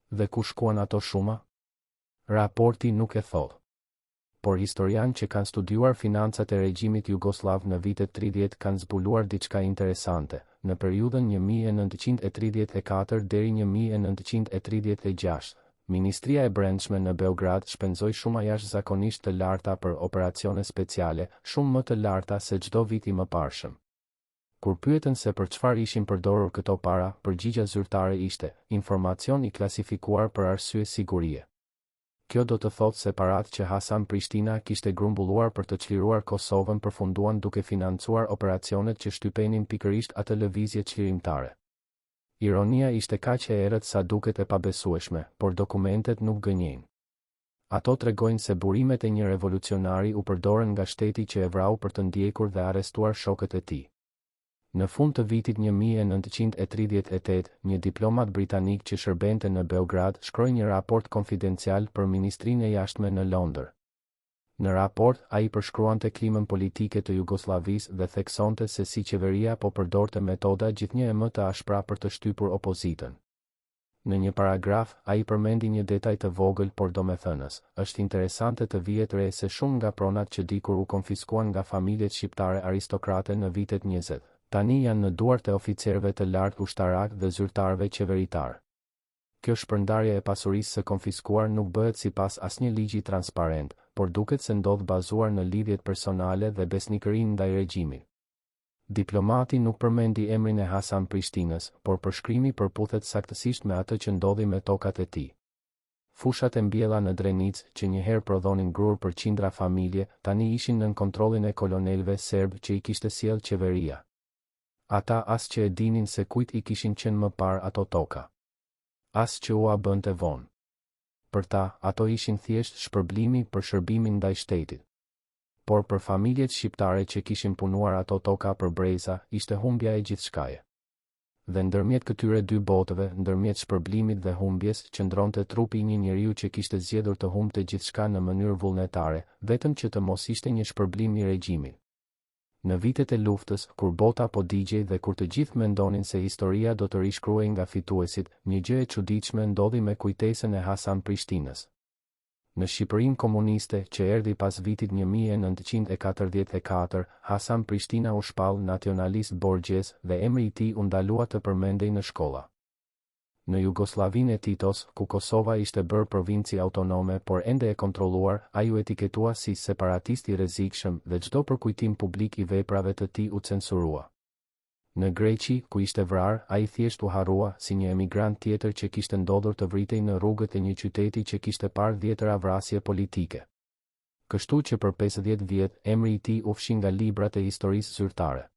Dhe ku shkuan ato shuma? Raporti nuk e thotë. Por historianë që kanë studiuar financat e regjimit jugoslav në vitet 30 kanë zbuluar diçka interesante. Në periudhën 1934 deri 1936, Ministria e Brendshme në Beograd shpenzoi shuma jashtëzakonisht të larta për operacione speciale, shumë më të larta se çdo vit i mëparshëm. Kur pyeten se për çfarë ishin përdorur këto para, përgjigjja zyrtare ishte: informacion i klasifikuar për arsye sigurie. Kjo do të thotë se paratë që Hasan Prishtina kishte grumbulluar për të çliruar Kosovën përfunduan duke financuar operacionet që shtypenin pikërisht atë lëvizje çlirimtare. Ironia ishte kaq e errët sa duket e pabesueshme, por dokumentet nuk gënjejnë. Ato tregojnë se burimet e një revolucionari u përdorën nga shteti që e vrau për të ndjekur dhe arrestuar shokët e tij. Në fund të vitit 1938, një diplomat britanik që shërbente në Beograd shkroi një raport konfidencial për Ministrinë e Jashtme në Londër. Në raport, ai përshkruante klimën politike të Jugosllavisë dhe theksonte se si qeveria po përdorte metoda gjithnjë më të ashpra për të shtypur opozitën. Në një paragraf, ai përmendi një detaj të vogël por domethënës: është interesante të vihet re se shumë nga pronat që dikur u konfiskuan nga familjet shqiptare aristokrate në vitet 20, tani janë në duart e oficerëve të lartë ushtarak dhe zyrtarëve qeveritar. Kjo shpërndarje e pasurisë së konfiskuar nuk bëhet sipas asnjë ligji transparent, por duket se ndodh bazuar në lidhjet personale dhe besnikërinë ndaj regjimit. Diplomati nuk përmendi emrin e Hasan Prishtinës, por përshkrimi përputhet saktësisht me atë që ndodhi me tokat e tij. Fushat e mbjella në Drenicë, që njëherë prodhonin grur për qindra familje, tani ishin nën kontrollin e kolonelëve serb që i kishte sjellë qeveria. Ata as që e dinin se kujt i kishin qenë më parë ato toka. As që ua bënte vonë. Për ta, ato ishin thjesht shpërblimi për shërbimin ndaj shtetit. Por për familjet shqiptare që kishin punuar ato toka për breza, ishte humbja e gjithçkaje. Dhe ndërmjet këtyre dy botëve, ndërmjet shpërblimit dhe humbjes, qëndronte trupi një njeriu që kishte zgjedhur të humbte gjithçka në mënyrë vullnetare, vetëm që të mos ishte një shpërblim i regjimit. Në vitet e luftës, kur bota po digjej dhe kur të gjithë mendonin se historia do të rishkruhej nga fituesit, një gjë e çuditshme ndodhi me kujtesën e Hasan Prishtinës. Në Shqipërinë komuniste, që erdhi pas vitit 1944, Hasan Prishtina u shpall nacionalist borgjes dhe emri i tij u ndalua të përmendej në shkolla. Në Jugosllavinë e Titos, ku Kosova ishte bërë provinci autonome por ende e kontrolluar, ai u etiketua si separatist i rrezikshëm dhe çdo përkujtim publik i veprave të tij u censurua. Në Greqi, ku ishte vrarë, ai thjesht u harrua si një emigrant tjetër që kishte ndodhur të vritej në rrugët e një qyteti që kishte parë dhjetëra vrasje politike. Kështu që për 50 vjet, emri i tij u fshi nga librat e historisë zyrtare.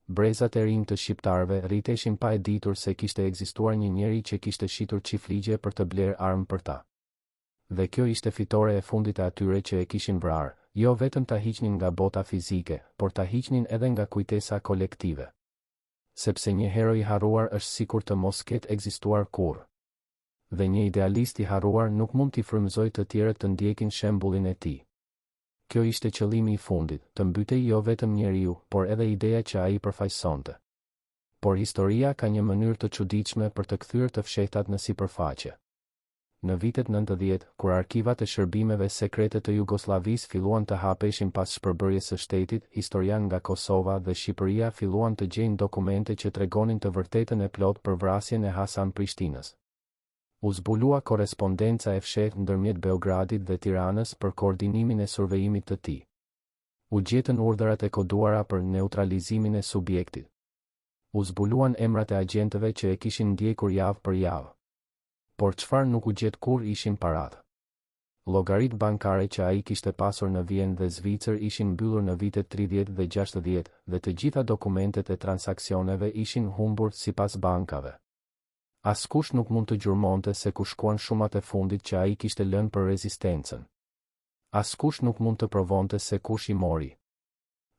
Brezat e rinj të shqiptarëve rriteshin pa e ditur se kishte ekzistuar një njeri që kishte shitur çifligje për të blerë armë për ta. Dhe kjo ishte fitore e fundit e atyre që e kishin vrarë, jo vetëm ta hiqnin nga bota fizike, por ta hiqnin edhe nga kujtesa kolektive. Sepse një hero i harruar është sikur të mos ketë ekzistuar kurrë. Dhe një idealist i harruar nuk mund t'i frymëzojë të tjerët të ndjekin shembullin e tij. Kjo ishte qëllimi i fundit, të mbytej jo vetëm njeriu, por edhe ideja që ai përfaqësonte. Por historia ka një mënyrë të çuditshme për të kthyer të fshehtat në sipërfaqe. në vitet 90, kur arkivat e shërbimeve sekrete të Jugosllavisë filluan të hapeshin pas shpërbërjes së shtetit, historian nga Kosova dhe Shqipëria filluan të gjejnë dokumente që tregonin të vërtetën e plotë për vrasjen e Hasan Prishtinës. U zbulua korespondenca e fshehtë ndërmjet Beogradit dhe Tiranës për koordinimin e survejimit të tij. U gjetën urdhërat e koduara për neutralizimin e subjektit. U zbuluan emrat e agjentëve që e kishin ndjekur javë për javë. Por çfarë nuk u gjet kur ishin paratë. Llogaritë bankare që ai kishte pasur në Vjenë dhe Zvicër ishin mbyllur në vitet 30 dhe 60 dhe të gjitha dokumentet e transaksioneve ishin humbur sipas bankave. Askush nuk mund të gjurmonte se ku shkuan shumat e fundit që ai kishte lënë për rezistencën. Askush nuk mund të provonte se kush i mori.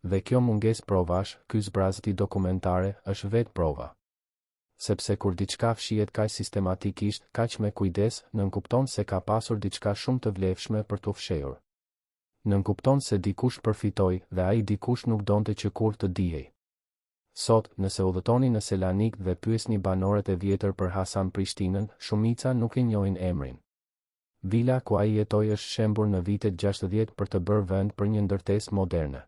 Dhe kjo mungesë provash, ky zbrazëti dokumentare, është vetë prova. Sepse kur diçka fshihet kaq sistematikisht, kaq me kujdes, nënkupton se ka pasur diçka shumë të vlefshme për t'u fshehur. Nënkupton se dikush përfitoi dhe ai dikush nuk donte që kur të dihej. Sot, nëse udhëtoni në Selanik dhe pyesni banorët e vjetër për Hasan Prishtinën, shumica nuk e njohin emrin. Vila ku ai jetoi është shembur në vitet 60 për të bërë vend për një ndërtesë moderne.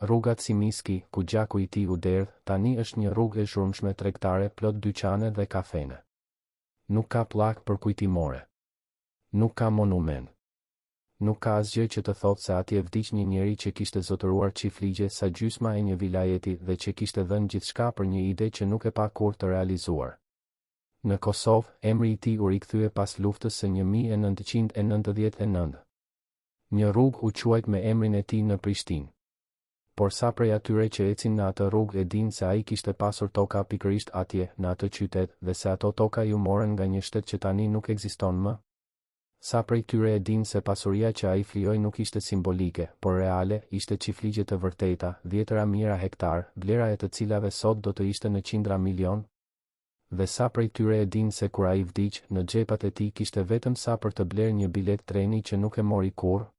Rruga Cimiski, ku gjaku i tij u derdh, tani është një rrugë e zhurmshme tregtare plot dyqane dhe kafene. Nuk ka pllak për kujtimore. Nuk ka monument. Nuk ka asgjë që të thotë se atje vdiq një njeri që kishte zotëruar çiftligje sa gjysma e një vilajeti dhe që kishte dhënë gjithçka për një ide që nuk e pa kur të realizuar. Në Kosovë, emri i tij u rikthye pas luftës së 1999. Një rrugë u quajt me emrin e tij në Prishtinë. Por sa prej atyre që ecin në atë rrugë e din se ai kishte pasur toka pikërisht atje, në atë qytet, dhe se ato toka ju morën nga një shtet që tani nuk ekziston më? Sa prej tyre e din se pasuria që ai flijoi nuk ishte simbolike, por reale, ishte çiftligje të vërteta, 10 mijëra hektar, vlera e të cilave sot do të ishte në qindra milion? Dhe sa prej tyre e din se kur ai vdiq, në xhepat e tij kishte vetëm sa për të blerë një bilet treni që nuk e mori kurrë?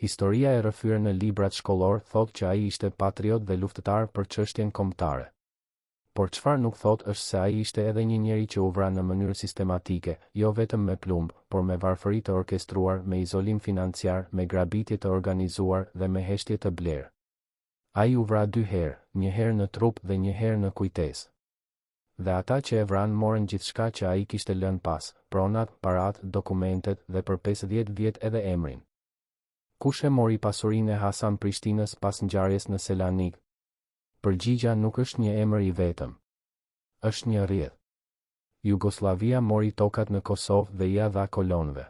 Historia e rrëfyer në librat shkollor thotë që ai ishte patriot dhe luftëtar për çështjen kombëtare. Por çfarë nuk thotë është se ai ishte edhe një njeri që u vra në mënyrë sistematike, jo vetëm me plumb, por me varfëri të orkestruar, me izolim financiar, me grabitje të organizuar dhe me heshtje të blerë. Ai u vra 2 herë, një herë në trup dhe një herë në kujtesë. Dhe ata që e vran morën gjithçka që ai kishte lënë pas, pronat, parat, dokumentet dhe për 50 vjet edhe emrin. Kush e mori pasurinë e Hasan Prishtinës pas ngjarjes në Selanik? Përgjigja nuk është një emër i vetëm. Është një rrjedh. Jugoslavia mori tokat në Kosovë dhe ja dha kolonëve.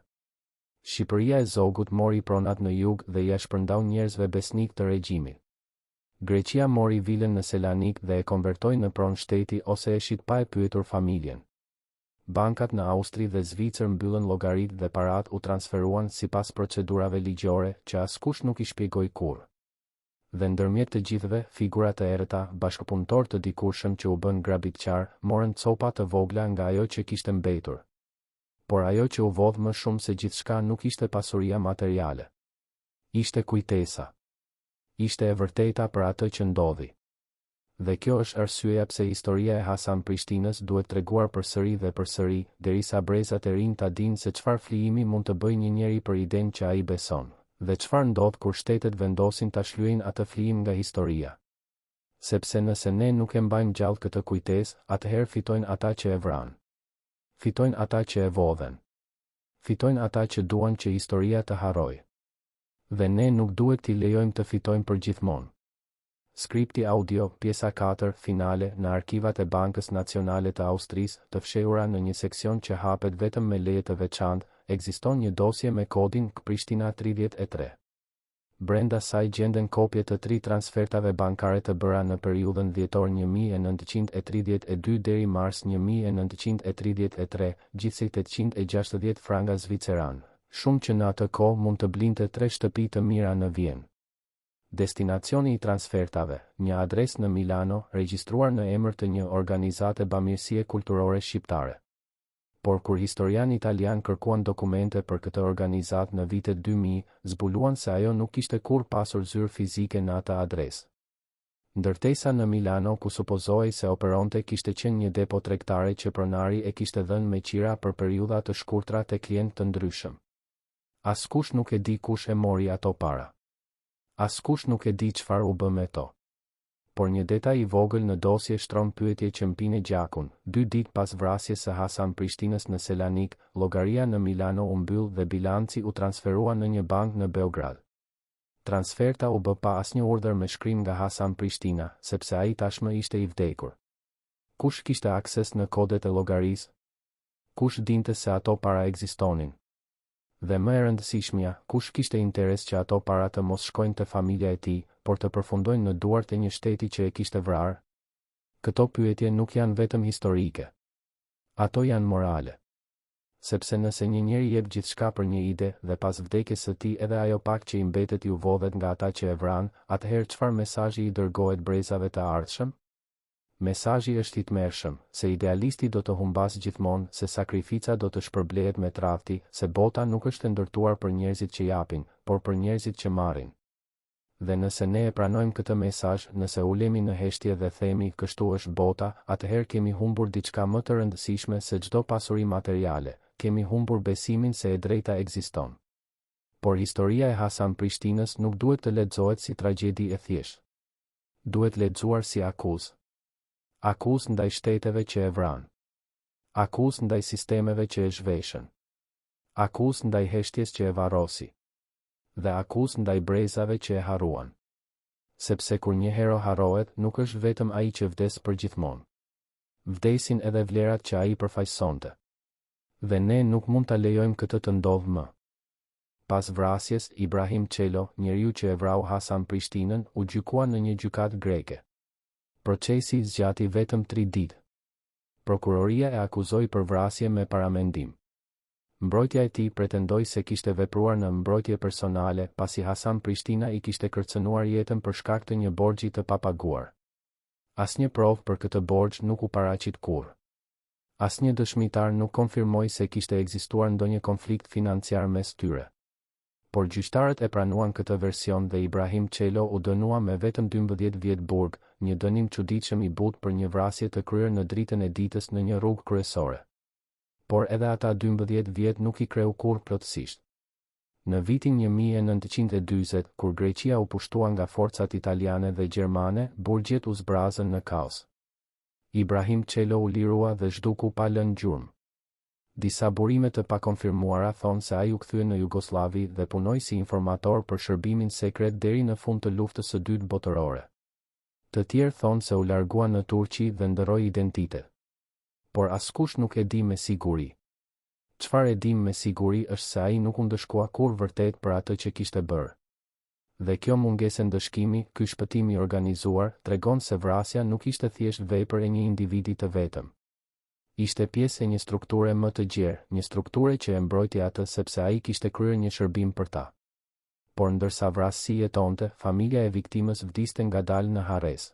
Shqipëria e Zogut mori pronat në jug dhe ja shpërndau njerëzve besnik të regjimit. Greqia mori vilën në Selanik dhe e konvertoi në pronë shteti ose e shit pa e pyetur familjen. Bankat në Austri dhe Zvicër mbyllën llogaritë dhe parat u transferuan sipas procedurave ligjore që askush nuk i shpjegoi kurrë. Dhe ndërmjet të gjithëve, figurat e errëta, bashkëpunëtor të dikurshëm që u bën grabitqar, morën copa të vogla nga ajo që kishte mbetur. Por ajo që u vodh më shumë se gjithçka nuk ishte pasuria materiale. Ishte kujtesa. Ishte e vërteta për atë që ndodhi. Dhe kjo është arsyeja pse historia e Hasan Prishtinës duhet treguar përsëri dhe përsëri, derisa brezat e rinj ta dinë se çfarë flijimi mund të bëjë një njeri për idenë që ai beson, dhe çfarë ndodh kur shtetet vendosin ta shlyejnë atë flijim nga historia. Sepse nëse ne nuk e mbajmë gjallë këtë kujtesë, atëherë fitojnë ata që e vranë. Fitojnë ata që e vodhen. Fitojnë ata që duan që historia të harrojë. Dhe ne nuk duhet t'i lejojmë të fitojmë përgjithmonë. Skripti audio, pjesa 4, finale, në arkivat e Bankës Nacionale të Austrisë, të fshehura në një seksion që hapet vetëm me leje të veçantë, ekziston një dosje me kodin Prishtina 33. Brenda saj gjenden kopje të 3 transfertave bankare të bëra në periudhën dhjetor 1932 deri mars 1933, gjithsej 860 franga zviceran, shumë që në atë kohë mund të blinte 3 shtëpi të mira në Vjenë. Destinacioni i transfertave, një adresë në Milano, regjistruar në emër të një organizate bamirësie kulturore shqiptare. Por kur historian italian kërkuan dokumente për këtë organizatë në vitet 2000, zbuluan se ajo nuk kishte kurrë pasur zyrë fizike në atë adresë. Ndërtesa në Milano ku supozohej se operonte kishte qenë një depo tregtare që pronari e kishte dhënë me qira për periudha të shkurtra te klientë të ndryshëm. Askush nuk e di kush e mori ato para. Askush nuk e di çfarë u bë me to. Por një detaj i vogël në dosje shtron pyetje që mpine gjakun. 2 ditë pas vrasjes së Hasan Prishtinës në Selanik, llogaria në Milano u mbyll dhe bilanci u transferua në një bankë në Beograd. Transferta u bë pa asnjë urdhër me shkrim nga Hasan Prishtina, sepse ai tashmë ishte i vdekur. Kush kishte akses në kodet e llogarisë? Kush dinte se ato para ekzistonin? Dhe më e rëndësishmja, kush kishte interes që ato para të mos shkojnë te familja e tij, por të përfundojnë në duart e një shteti që e kishte vrarë? Këto pyetje nuk janë vetëm historike. Ato janë morale. Sepse nëse një njeri jep gjithçka për një ide dhe pas vdekjes së tij edhe ajo pak që i mbetet ju vodhet nga ata që e vran, atëherë çfarë mesazhi i dërgohet brezave të ardhshëm? Mesazhi është i tmerrshëm, se idealisti do të humbas gjithmonë, se sakrifica do të shpërblehet me tradhti, se bota nuk është e ndërtuar për njerëzit që japin, por për njerëzit që marrin. Dhe nëse ne e pranojmë këtë mesazh, nëse ulemi në heshtje dhe themi kështu është bota, atëherë kemi humbur diçka më të rëndësishme se çdo pasuri materiale, kemi humbur besimin se e drejta ekziston. Por historia e Hasan Prishtinës nuk duhet të lexohet si tragjedi e thjeshtë. Duhet lexuar si akuzë. Akuzë ndaj shteteve që e vran. Akuzë ndaj sistemeve që e zhveshën. Akuzë ndaj heshtjes që e varrosi. Dhe akuzë ndaj brezave që e harruan. Sepse kur një hero harrohet, nuk është vetëm ai që vdes përgjithmonë. Vdesin edhe vlerat që ai përfaqësonte. Dhe ne nuk mund ta lejojmë këtë të ndodhë më. Pas vrasjes, Ibrahim Çelo, njeriu që e vrau Hasan Prishtinën, u gjykua në një gjykatë greke. Procesi zgjati vetëm 3 ditë. Prokuroria e akuzoi për vrasje me paramendim. Mbrojtja e tij pretendoi se kishte vepruar në mbrojtje personale, pasi Hasan Prishtina i kishte kërcënuar jetën për shkak të një borxhi të papaguar. Asnjë provë për këtë borxh nuk u paraqit kurrë. Asnjë dëshmitar nuk konfirmoi se kishte ekzistuar ndonjë konflikt financiar mes tyre. Por gjyqtarët e pranuan këtë version dhe Ibrahim Çelo u dënua me vetëm 12 vjet burg, një dënim çuditshëm i butë për një vrasje të kryer në dritën e ditës në një rrugë kryesore. Por edhe ata 12 vjet nuk i kreu kurrë plotësisht. Në vitin 1940, kur Greqia u pushtua nga forcat italiane dhe gjermane, burgjet u zbrazën në kaos. Ibrahim Çelo u lirua dhe zhduku pa lënë gjurmë. Disa burime të pakonfirmuara thonë se ai u kthye në Jugosllavi dhe punoi si informator për shërbimin sekret deri në fund të luftës së dytë botërore. Të tjerë thonë se u largua në Turqi dhe ndërroi identitet. Por askush nuk e di me siguri. Çfarë e dim me siguri është se ai nuk u ndëshkua kurrë vërtet për atë që kishte bërë. Dhe kjo mungesë ndëshkimi, ky shpëtim i organizuar, tregon se vrasja nuk ishte thjesht vepër e një individi të vetëm. Ishte pjesë e një strukture më të gjerë, një strukture që e mbrojti atë sepse ai kishte kryer një shërbim për ta. Por ndërsa vrasësi jetonte, familja e viktimës vdiste ngadalë në harres.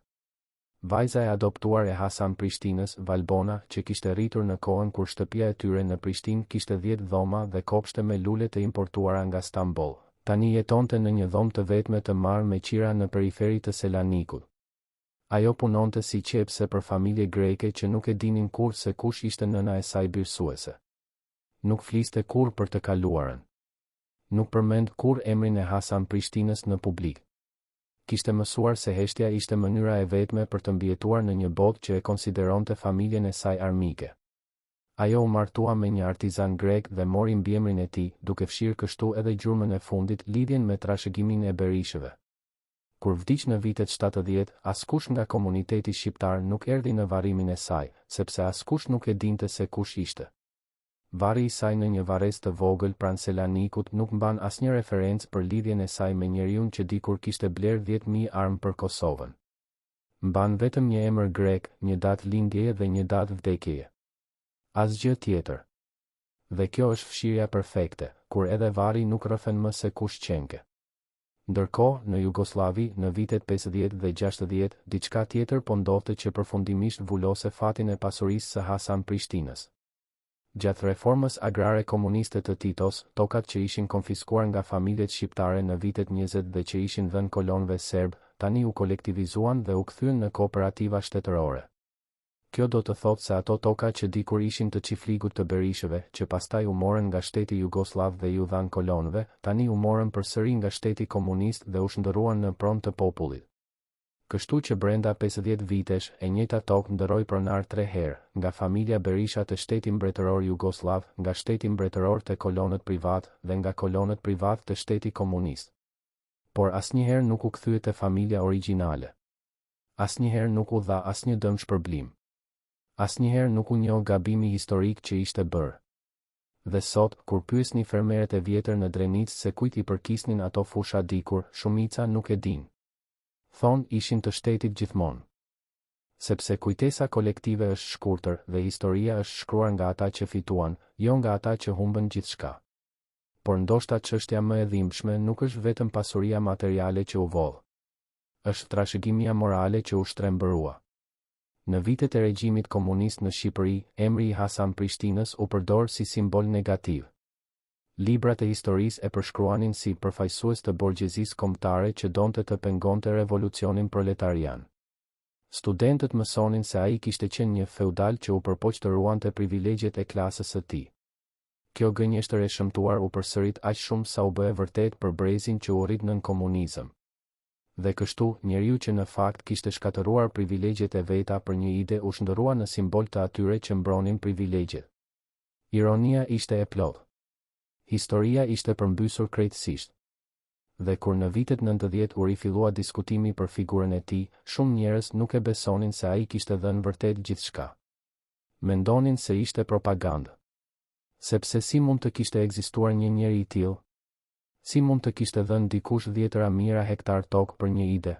Vajza e adoptuar e Hasan Prishtinës, Valbona, që kishte rritur në kohën kur shtëpia e tyre në Prishtinë kishte 10 dhoma dhe kopshte me lule të importuara nga Stamboll, tani jetonte në një dhomë të vetme të marrë me qira në periferi të Selanikut. Ajo punonte si qepse për familje greke që nuk e dinin kurrë se kush ishte nëna e saj birësuese. Nuk fliste kurrë për të kaluarën. Nuk përmend kurrë emrin e Hasan Prishtinës në publik. Kishte mësuar se heshtja ishte mënyra e vetme për të mbijetuar në një botë që e konsideronte familjen e saj armike. Ajo u martua me një artizan grek dhe mori mbiemrin e tij, duke fshirë kështu edhe gjurmën e fundit, lidhjen me trashëgimin e berishëve. Kur vdiq në vitet 70, askush nga komuniteti shqiptar nuk erdhi në varrimin e saj, sepse askush nuk e dinte se kush ishte. Varri i saj në një varres të vogël pranë Selanikut nuk mban asnjë referencë për lidhjen e saj me njeriun që dikur kishte bler 10.000 armë për Kosovën. Mban vetëm një emër grek, një datë lindjeje dhe një datë vdekjeje. Asgjë tjetër. Dhe kjo është fshirja perfekte, kur edhe varri nuk rrëfen më se kush qenke. Ndërkohë, në Jugosllavi, në vitet 50 dhe 60, diçka tjetër po ndodhte që përfundimisht vulose fatin e pasurisë së Hasan Prishtinës. Gjatë reformës agrare komuniste të Titos, tokat që ishin konfiskuar nga familjet shqiptare në vitet 20 dhe që ishin dhënë kolonëve serb, tani u kolektivizuan dhe u kthyen në kooperativa shtetërore. Kjo do të thotë se ato toka që dikur ishin të çifligut të Berishëve, që pastaj u morën nga shteti Jugoslav dhe ju dhan kolonëve, tani u morën përsëri nga shteti komunist dhe u shndërruan në pronë të popullit. Kështu që brenda 50 vitesh, e njëjta tokë ndëroi pronar 3 herë, nga familja Berisha të shteti mbretëror Jugoslav, nga shteti mbretëror të kolonët privat dhe nga kolonët privat të shteti komunist. Por asnjëherë nuk u kthye te familja origjinale. Asnjëherë nuk u dha asnjë dëm shpërblim. Asnjëherë nuk u njoh gabimi historik që ishte bërë. Dhe sot, kur pyesni fermerët e vjetër në Drenicë se kujt i përkisnin ato fusha dikur, shumica nuk e din. Thonë ishin të shtetit gjithmonë. Sepse kujtesa kolektive është shkurtër dhe historia është shkruar nga ata që fituan, jo nga ata që humbën gjithçka. Por ndoshta çështja më e dhimbshme nuk është vetëm pasuria materiale që u vodh. Është trashëgimia morale që u shtrembërua. Në vitet e regjimit komunist në Shqipëri, emri i Hasan Prishtinës u përdor si simbol negativ. Librat e historisë e përshkruanin si përfaqësues të borgjezisë kombëtare që donte të pengonte revolucionin proletarian. Studentët mësonin se ai kishte qenë një feudal që u përpoq të ruante privilegjet e klasës së tij. Kjo gënjeshtër e shëmtuar u përsërit aq shumë sa u bë e vërtet për brezin që u rrit nën komunizëm. Dhe kështu, njeriu që në fakt kishte shkatëruar privilegjet e veta për një ide u shndërrua në simbol të atyre që mbronin privilegjet. Ironia ishte e plotë. Historia ishte përmbysur krejtësisht. Dhe kur në vitet 90 u rifillua diskutimi për figurën e tij, shumë njerëz nuk e besonin se ai kishte dhënë vërtet gjithçka. Mendonin se ishte propagandë. Sepse si mund të kishte ekzistuar një njeri i tillë? Si mund të kishte dhënë dikush 10.000 hektar tokë për një ide?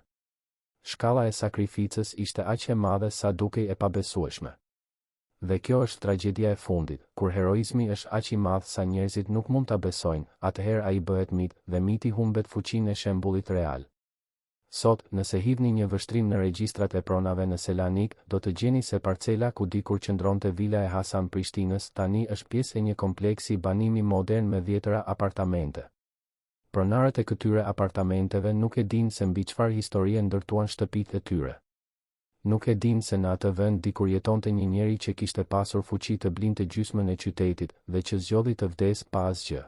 Shkalla e sakrificës ishte aq e madhe sa dukej e pabesueshme. Dhe kjo është tragjedia e fundit, kur heroizmi është aq i madh sa njerëzit nuk mund ta besojnë, atëherë ai bëhet mit dhe miti humbet fuqinë e shembullit real. Sot, nëse hidhni një vështrim në regjistrat e pronave në Selanik, do të gjeni se parcela ku dikur qëndronte vila e Hasan Prishtinës tani është pjesë e një kompleksi banimi modern me 10 apartamente. Pronarët e këtyre apartamenteve nuk e dinë se mbi çfarë historie ndërtuan shtëpitë e tyre. Nuk e dinë se në atë vend dikur jetonte një njeri që kishte pasur fuqi të blinte gjysmën e qytetit dhe që zgjodhi të vdes pa asgjë.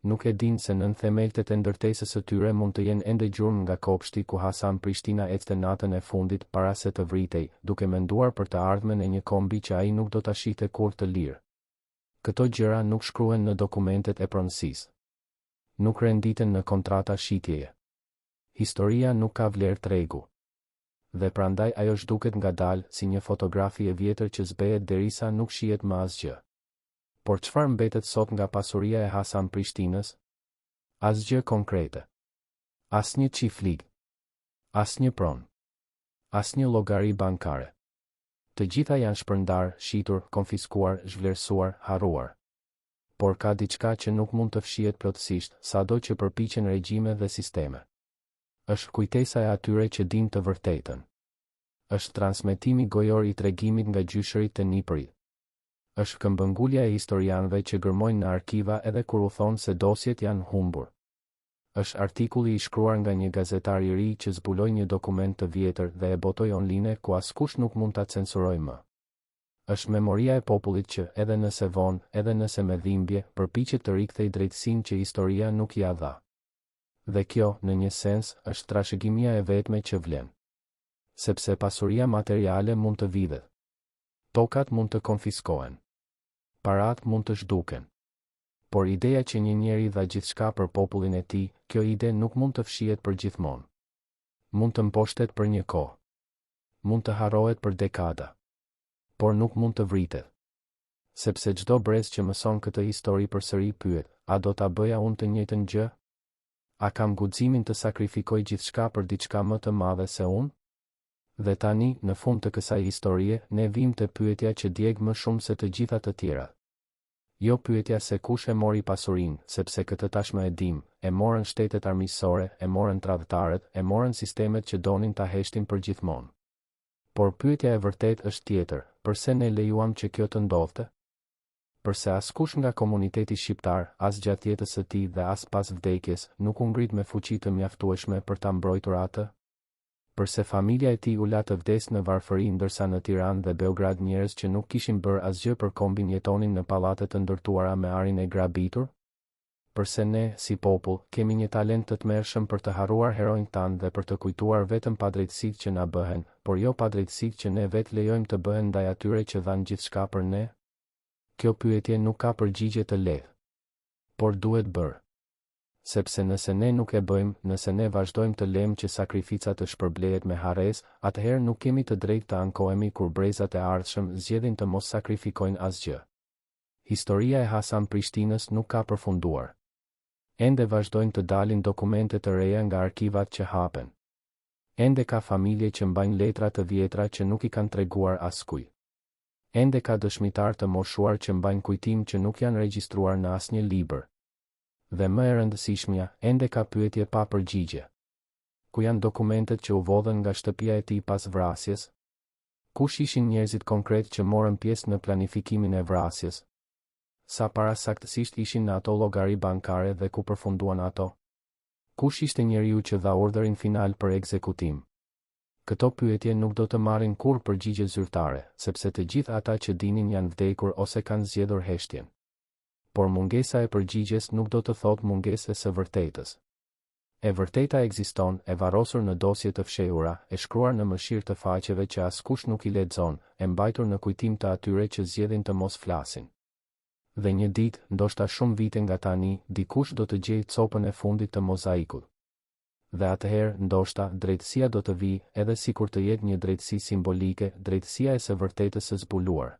Nuk e dinë se nën themeltet e ndërtesës së tyre mund të jenë ende gjurmë nga kopshti ku Hasan Prishtina ecte natën e fundit para se të vritej, duke menduar për të ardhmen e një kombi që ai nuk do ta shihte kurrë të lirë. Këto gjëra nuk shkruhen në dokumentet e pronësisë. Nuk renditen në kontrata shitjeje. Historia nuk ka vlerë tregu. Dhe prandaj ajo zhduket ngadalë si një fotografi e vjetër që zbehet derisa nuk shihet më asgjë. Por çfarë mbetet sot nga pasuria e Hasan Prishtinës? Asgjë konkrete. Asnjë çiflig. Asnjë pronë. Asnjë llogari bankare. Të gjitha janë shpërndar, shitur, konfiskuar, zhvlerësuar, harruar. Por ka diçka që nuk mund të fshihet plotësisht, sado që përpiqen regjime dhe sisteme. Është kujtesa e atyre që dinë të vërtetën. Është transmetimi gojor i tregimit nga gjyshërit të nipërit. Është këmbëngulja e historianëve që gërmojnë në arkiva edhe kur u thonë se dosjet janë humbur. Është artikulli i shkruar nga një gazetar i ri që zbuloi një dokument të vjetër dhe e botoi online ku askush nuk mund ta censurojë më. Është memoria e popullit që, edhe nëse vonë, edhe nëse me dhimbje, përpiqet të rikthejë drejtësinë që historia nuk ia dha. Dhe kjo, në një sens, është trashëgimia e vetme që vlen. Sepse pasuria materiale mund të vidhet. Tokat mund të konfiskohen. Parat mund të zhduken. Por ideja që një njeri dha gjithçka për popullin e tij, kjo ide nuk mund të fshihet përgjithmonë. Mund të mposhtet për një kohë. Mund të harrohet për dekada. Por nuk mund të vritet. Sepse çdo brez që mëson këtë histori përsëri pyet, a do ta bëja unë të njëjtën gjë? A kam guximin të sakrifikoj gjithçka për diçka më të madhe se unë? Dhe tani, në fund të kësaj historie, ne vim të pyetja që djeg më shumë se të gjitha të tjera. Jo pyetja se kush e mori pasurinë, sepse këtë tashmë e dim, e morën shtetet armiqësore, e morën tradhtarët, e morën sistemet që donin ta heshtin përgjithmonë. Por pyetja e vërtet është tjetër, pse ne lejuam që kjo të ndodhte? Përse askush nga komuniteti shqiptar, as gjatë jetës së tij dhe as pas vdekjes, nuk u ngrit me fuqi të mjaftueshme për ta mbrojtur atë? Përse familja e tij u la të vdes në varfëri ndërsa në Tiranë dhe Beograd njerëz që nuk kishin bërë asgjë për kombin jetonin në pallate të ndërtuara me arin e grabitur? Përse ne, si popull, kemi një talent të tmerrshëm për të harruar heronjtë tanë dhe për të kujtuar vetëm padrejtësitë që na bëhen, por jo padrejtësitë që ne vetë lejojmë të bëhen ndaj atyre që dhanë gjithçka për ne? Kjo pyetje nuk ka përgjigje të lehtë, por duhet bërë. Sepse nëse ne nuk e bëjmë, nëse ne vazhdojmë të lejmë që sakrifica të shpërblehet me harres, atëherë nuk kemi të drejtë të ankohemi kur brezat e ardhshëm zgjedhin të mos sakrifikojnë asgjë. Historia e Hasan Prishtinës nuk ka përfunduar. Ende vazhdojnë të dalin dokumente të reja nga arkivat që hapen. Ende ka familje që mbajnë letra të vjetra që nuk i kanë treguar askujt. Ende ka dëshmitar të moshuar që mbajnë kujtim që nuk janë regjistruar në asnjë libër. Dhe më e rëndësishmja, ende ka pyetje pa përgjigje. Ku janë dokumentet që u vodhen nga shtëpia e tij pas vrasjes? Kush ishin njerëzit konkret që morën pjesë në planifikimin e vrasjes? Sa parasaktësisht ishin në ato llogari bankare dhe ku përfunduan ato? Kush ishte njeriu që dha urdhrin final për ekzekutim? Këto pyetje nuk do të marrin kurrë përgjigje zyrtare, sepse të gjithë ata që dinin janë vdekur ose kanë zgjedhur heshtjen. Por mungesa e përgjigjes nuk do të thotë mungesë së vërtetës. E vërteta ekziston, e varrosur në dosje të fshehura, e shkruar në mëshirë të faqeve që askush nuk i lexon, e mbajtur në kujtim të atyre që zgjedhin të mos flasin. Dhe një ditë, ndoshta shumë vite nga tani, dikush do të gjejë copën e fundit të mozaikut. Dhe atëherë, ndoshta, drejtësia do të vijë, edhe sikur të jetë një drejtësi simbolike, drejtësia e së vërtetës së zbuluar.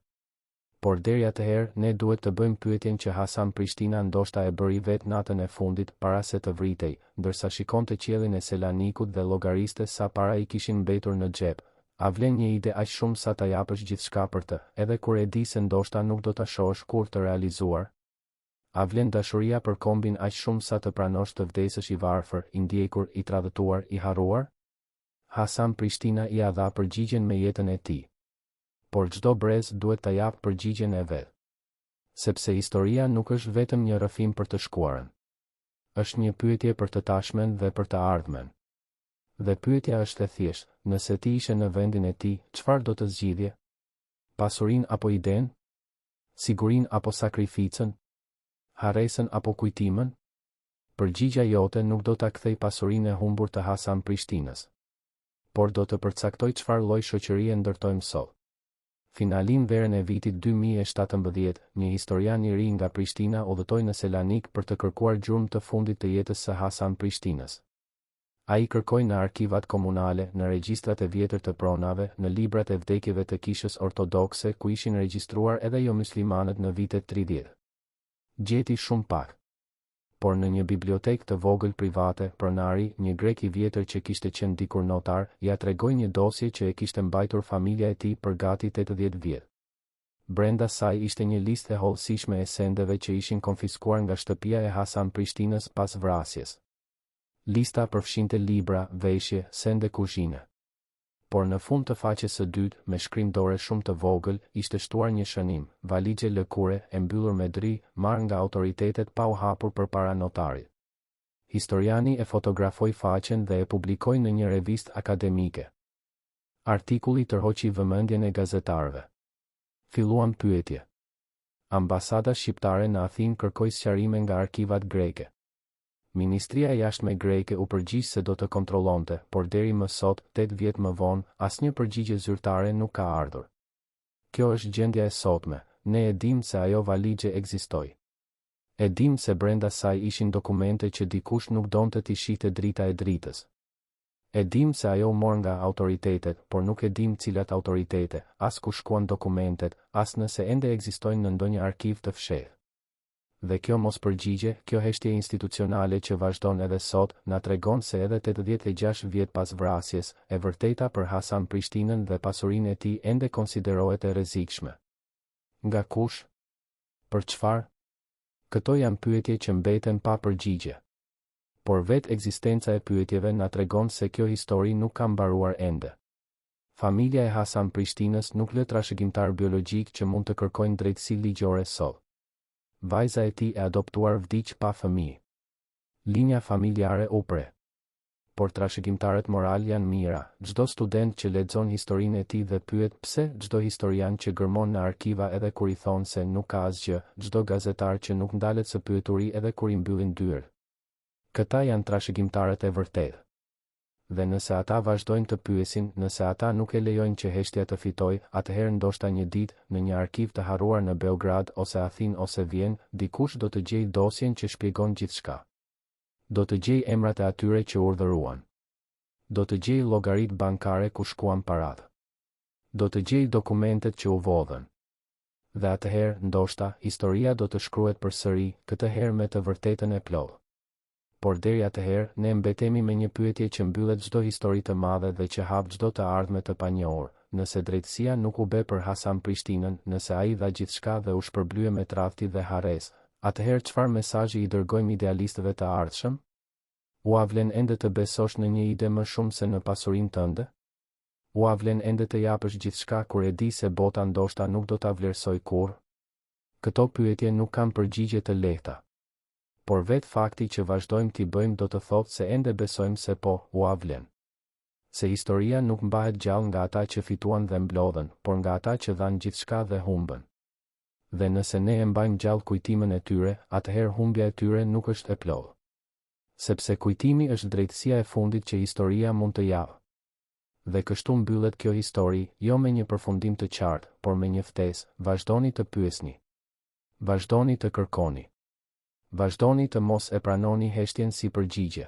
Por deri atëherë, ne duhet të bëjmë pyetjen që Hasan Prishtina ndoshta e bëri vetë natën e fundit para se të vritej, ndërsa shikonte qiellin e Selanikut dhe llogariste sa para i kishin mbetur në xhep. A vlen një ide aq shumë sa ta japësh gjithçka për të, edhe kur e di se ndoshta nuk do ta shohësh kurrë të realizuar? A vlen dashuria për kombin aq shumë sa të pranosh të vdesësh i varfër, i ndjekur, i tradhtuar, i harruar? Hasan Prishtina i dha përgjigjen me jetën e tij. Por çdo brez duhet ta japë përgjigjen e vet. Sepse historia nuk është vetëm një rrëfim për të shkuarën. Është një pyetje për të tashmen dhe për të ardhmen. Dhe pyetja është e thjeshtë, nëse ti ishe në vendin e tij, çfarë do të zgjidhje? Pasurinë apo idenë? Sigurinë apo sakrificën? Harresën apo kujtimin? Përgjigja jote nuk do ta kthej pasurinë e humbur të Hasan Prishtinës, por do të përcaktoj çfarë lloj shoqërie ndërtojmë sot. Finalin verën e vitit 2017, një historian i ri nga Prishtina udhëtoi në Selanik për të kërkuar gjurmë të fundit të jetës së Hasan Prishtinës. Ai kërkoi në arkivat komunale, në regjistrat e vjetër të pronave, në librat e vdekjeve të kishës ortodokse ku ishin regjistruar edhe jo muslimanët në vitet 30. Gjeti shumë pak. Por në një bibliotekë të vogël private, pronari, një grek i vjetër që kishte qenë dikur notar, ja tregoi një dosje që e kishte mbajtur familja e tij për gati 80 vjet. Brenda saj ishte një listë e hollësishme e sendeve që ishin konfiskuar nga shtëpia e Hasan Prishtinës pas vrasjes. Lista përfshinte libra, veshje, sende kuzhine. Por në fund të faqes së dytë, me shkrim dore shumë të vogël, ishte shtuar një shënim, valixhe lëkure, e mbyllur me dri, marrë nga autoritetet pa u hapur përpara notarit. Historiani e fotografoi faqen dhe e publikoi në një revistë akademike. Artikulli tërhoqi vëmendjen e gazetarëve. Filluan pyetje. Ambasada shqiptare në Athinë kërkoi sqarime nga arkivat greke. Ministria e Jashtme greke u përgjigj se do të kontrollonte, por deri më sot, 8 vjet më vonë, asnjë përgjigje zyrtare nuk ka ardhur. Kjo është gjendja e sotme, ne e dim se ajo valixhe ekzistoi. E dim se brenda saj ishin dokumente që dikush nuk donte t'i shihte drita e dritës. E dim se ajo u mor nga autoritetet, por nuk e dim cilat autoritete, as ku shkuan dokumentet, as nëse ende ekzistojnë në ndonjë arkiv të fshehtë. Dhe kjo mos përgjigje, kjo heshtje institucionale që vazhdon edhe sot, na tregon se edhe 86 vjet pas vrasjes, e vërteta për Hasan Prishtinën dhe pasurinë e tij ende konsiderohet e rrezikshme. Nga kush? Për çfarë? Këto janë pyetje që mbeten pa përgjigje. Por vetë ekzistenca e pyetjeve na tregon se kjo histori nuk ka mbaruar ende. Familja e Hasan Prishtinës nuk lë trashëgimtar biologjik që mund të kërkojnë drejtësi ligjore sot. Vajza e tij e adoptuar vdiq pa fëmijë. Linja familjare u pre. por trashëgimtarët moral janë mira. Çdo student që lexon historinë e tij dhe pyet pse, çdo historian që gërmon në arkiva edhe kur i thon se nuk ka asgjë, çdo gazetar që nuk ndalet së pyeturi edhe kur i mbyllin dyert. Këta janë trashëgimtarët e vërtetë. Dhe nëse ata vazhdojnë të pyesin, nëse ata nuk e lejojnë që heshtja të fitojë, atëherë ndoshta një ditë, në një arkiv të harruar në Beograd ose Athinë ose Vjenë, dikush do të gjejë dosjen që shpjegon gjithçka. Do të gjejë emrat e atyre që urdhëruan. Do të gjejë llogaritë bankare ku shkuan paratë. Do të gjejë dokumentet që u vodhën. Dhe atëherë, ndoshta, historia do të shkruhet përsëri, këtë herë me të vërtetën e plotë. Por deri atëherë, ne mbetemi me një pyetje që mbyllet çdo histori të madhe dhe që hap çdo të ardhme të panjohur. Nëse drejtësia nuk u bë për Hasan Prishtinën, nëse ai dha gjithçka dhe u shpërblye me tradhti dhe harres, atëherë çfarë mesazhi i dërgojmë idealistëve të ardhshëm? Ua vlen ende të besosh në një ide më shumë se në pasurinë tënde? Ua vlen ende të japësh gjithçka kur e di se bota ndoshta nuk do ta vlerësoj kurrë? Këto pyetje nuk kanë përgjigje të lehta. Por vetë fakti që vazhdojmë t'i bëjmë do të thotë se ende besojmë se po, ua vlen. Se historia nuk mbahet gjallë nga ata që fituan dhe mblodhen, por nga ata që dhanë gjithçka dhe humbën. Dhe nëse ne e mbajmë gjallë kujtimin e tyre, atëherë humbja e tyre nuk është e plotë. Sepse kujtimi është drejtësia e fundit që historia mund të japë. Dhe kështu mbyllet kjo histori, jo me një përfundim të qartë, por me një ftesë: vazhdoni të pyesni. Vazhdoni të kërkoni. Vazhdoni të mos e pranoni heshtjen si përgjigje.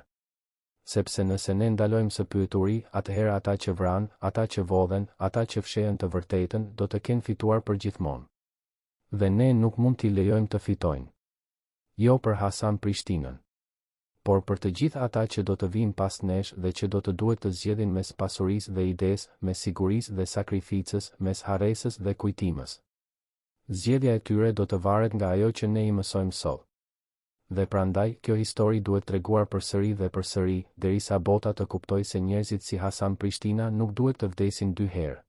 Sepse nëse ne ndalojmë së pyeturi, atëherë ata që vranë, ata që vodhen, ata që fshehen të vërtetën, do të kenë fituar përgjithmonë. Dhe ne nuk mund t'i lejojmë të fitojnë. Jo për Hasan Prishtinën, por për të gjithë ata që do të vinë pas nesh dhe që do të duhet të zgjedhin mes pasurisë dhe idesë, mes sigurisë dhe sakrificës, mes harresës dhe kujtimës. Zgjedhja e tyre do të varet nga ajo që ne i mësojmë sot. Dhe prandaj, kjo histori duhet treguar përsëri dhe përsëri, derisa bota të kuptojë se njerëzit si Hasan Prishtina nuk duhet të vdesin 2 herë.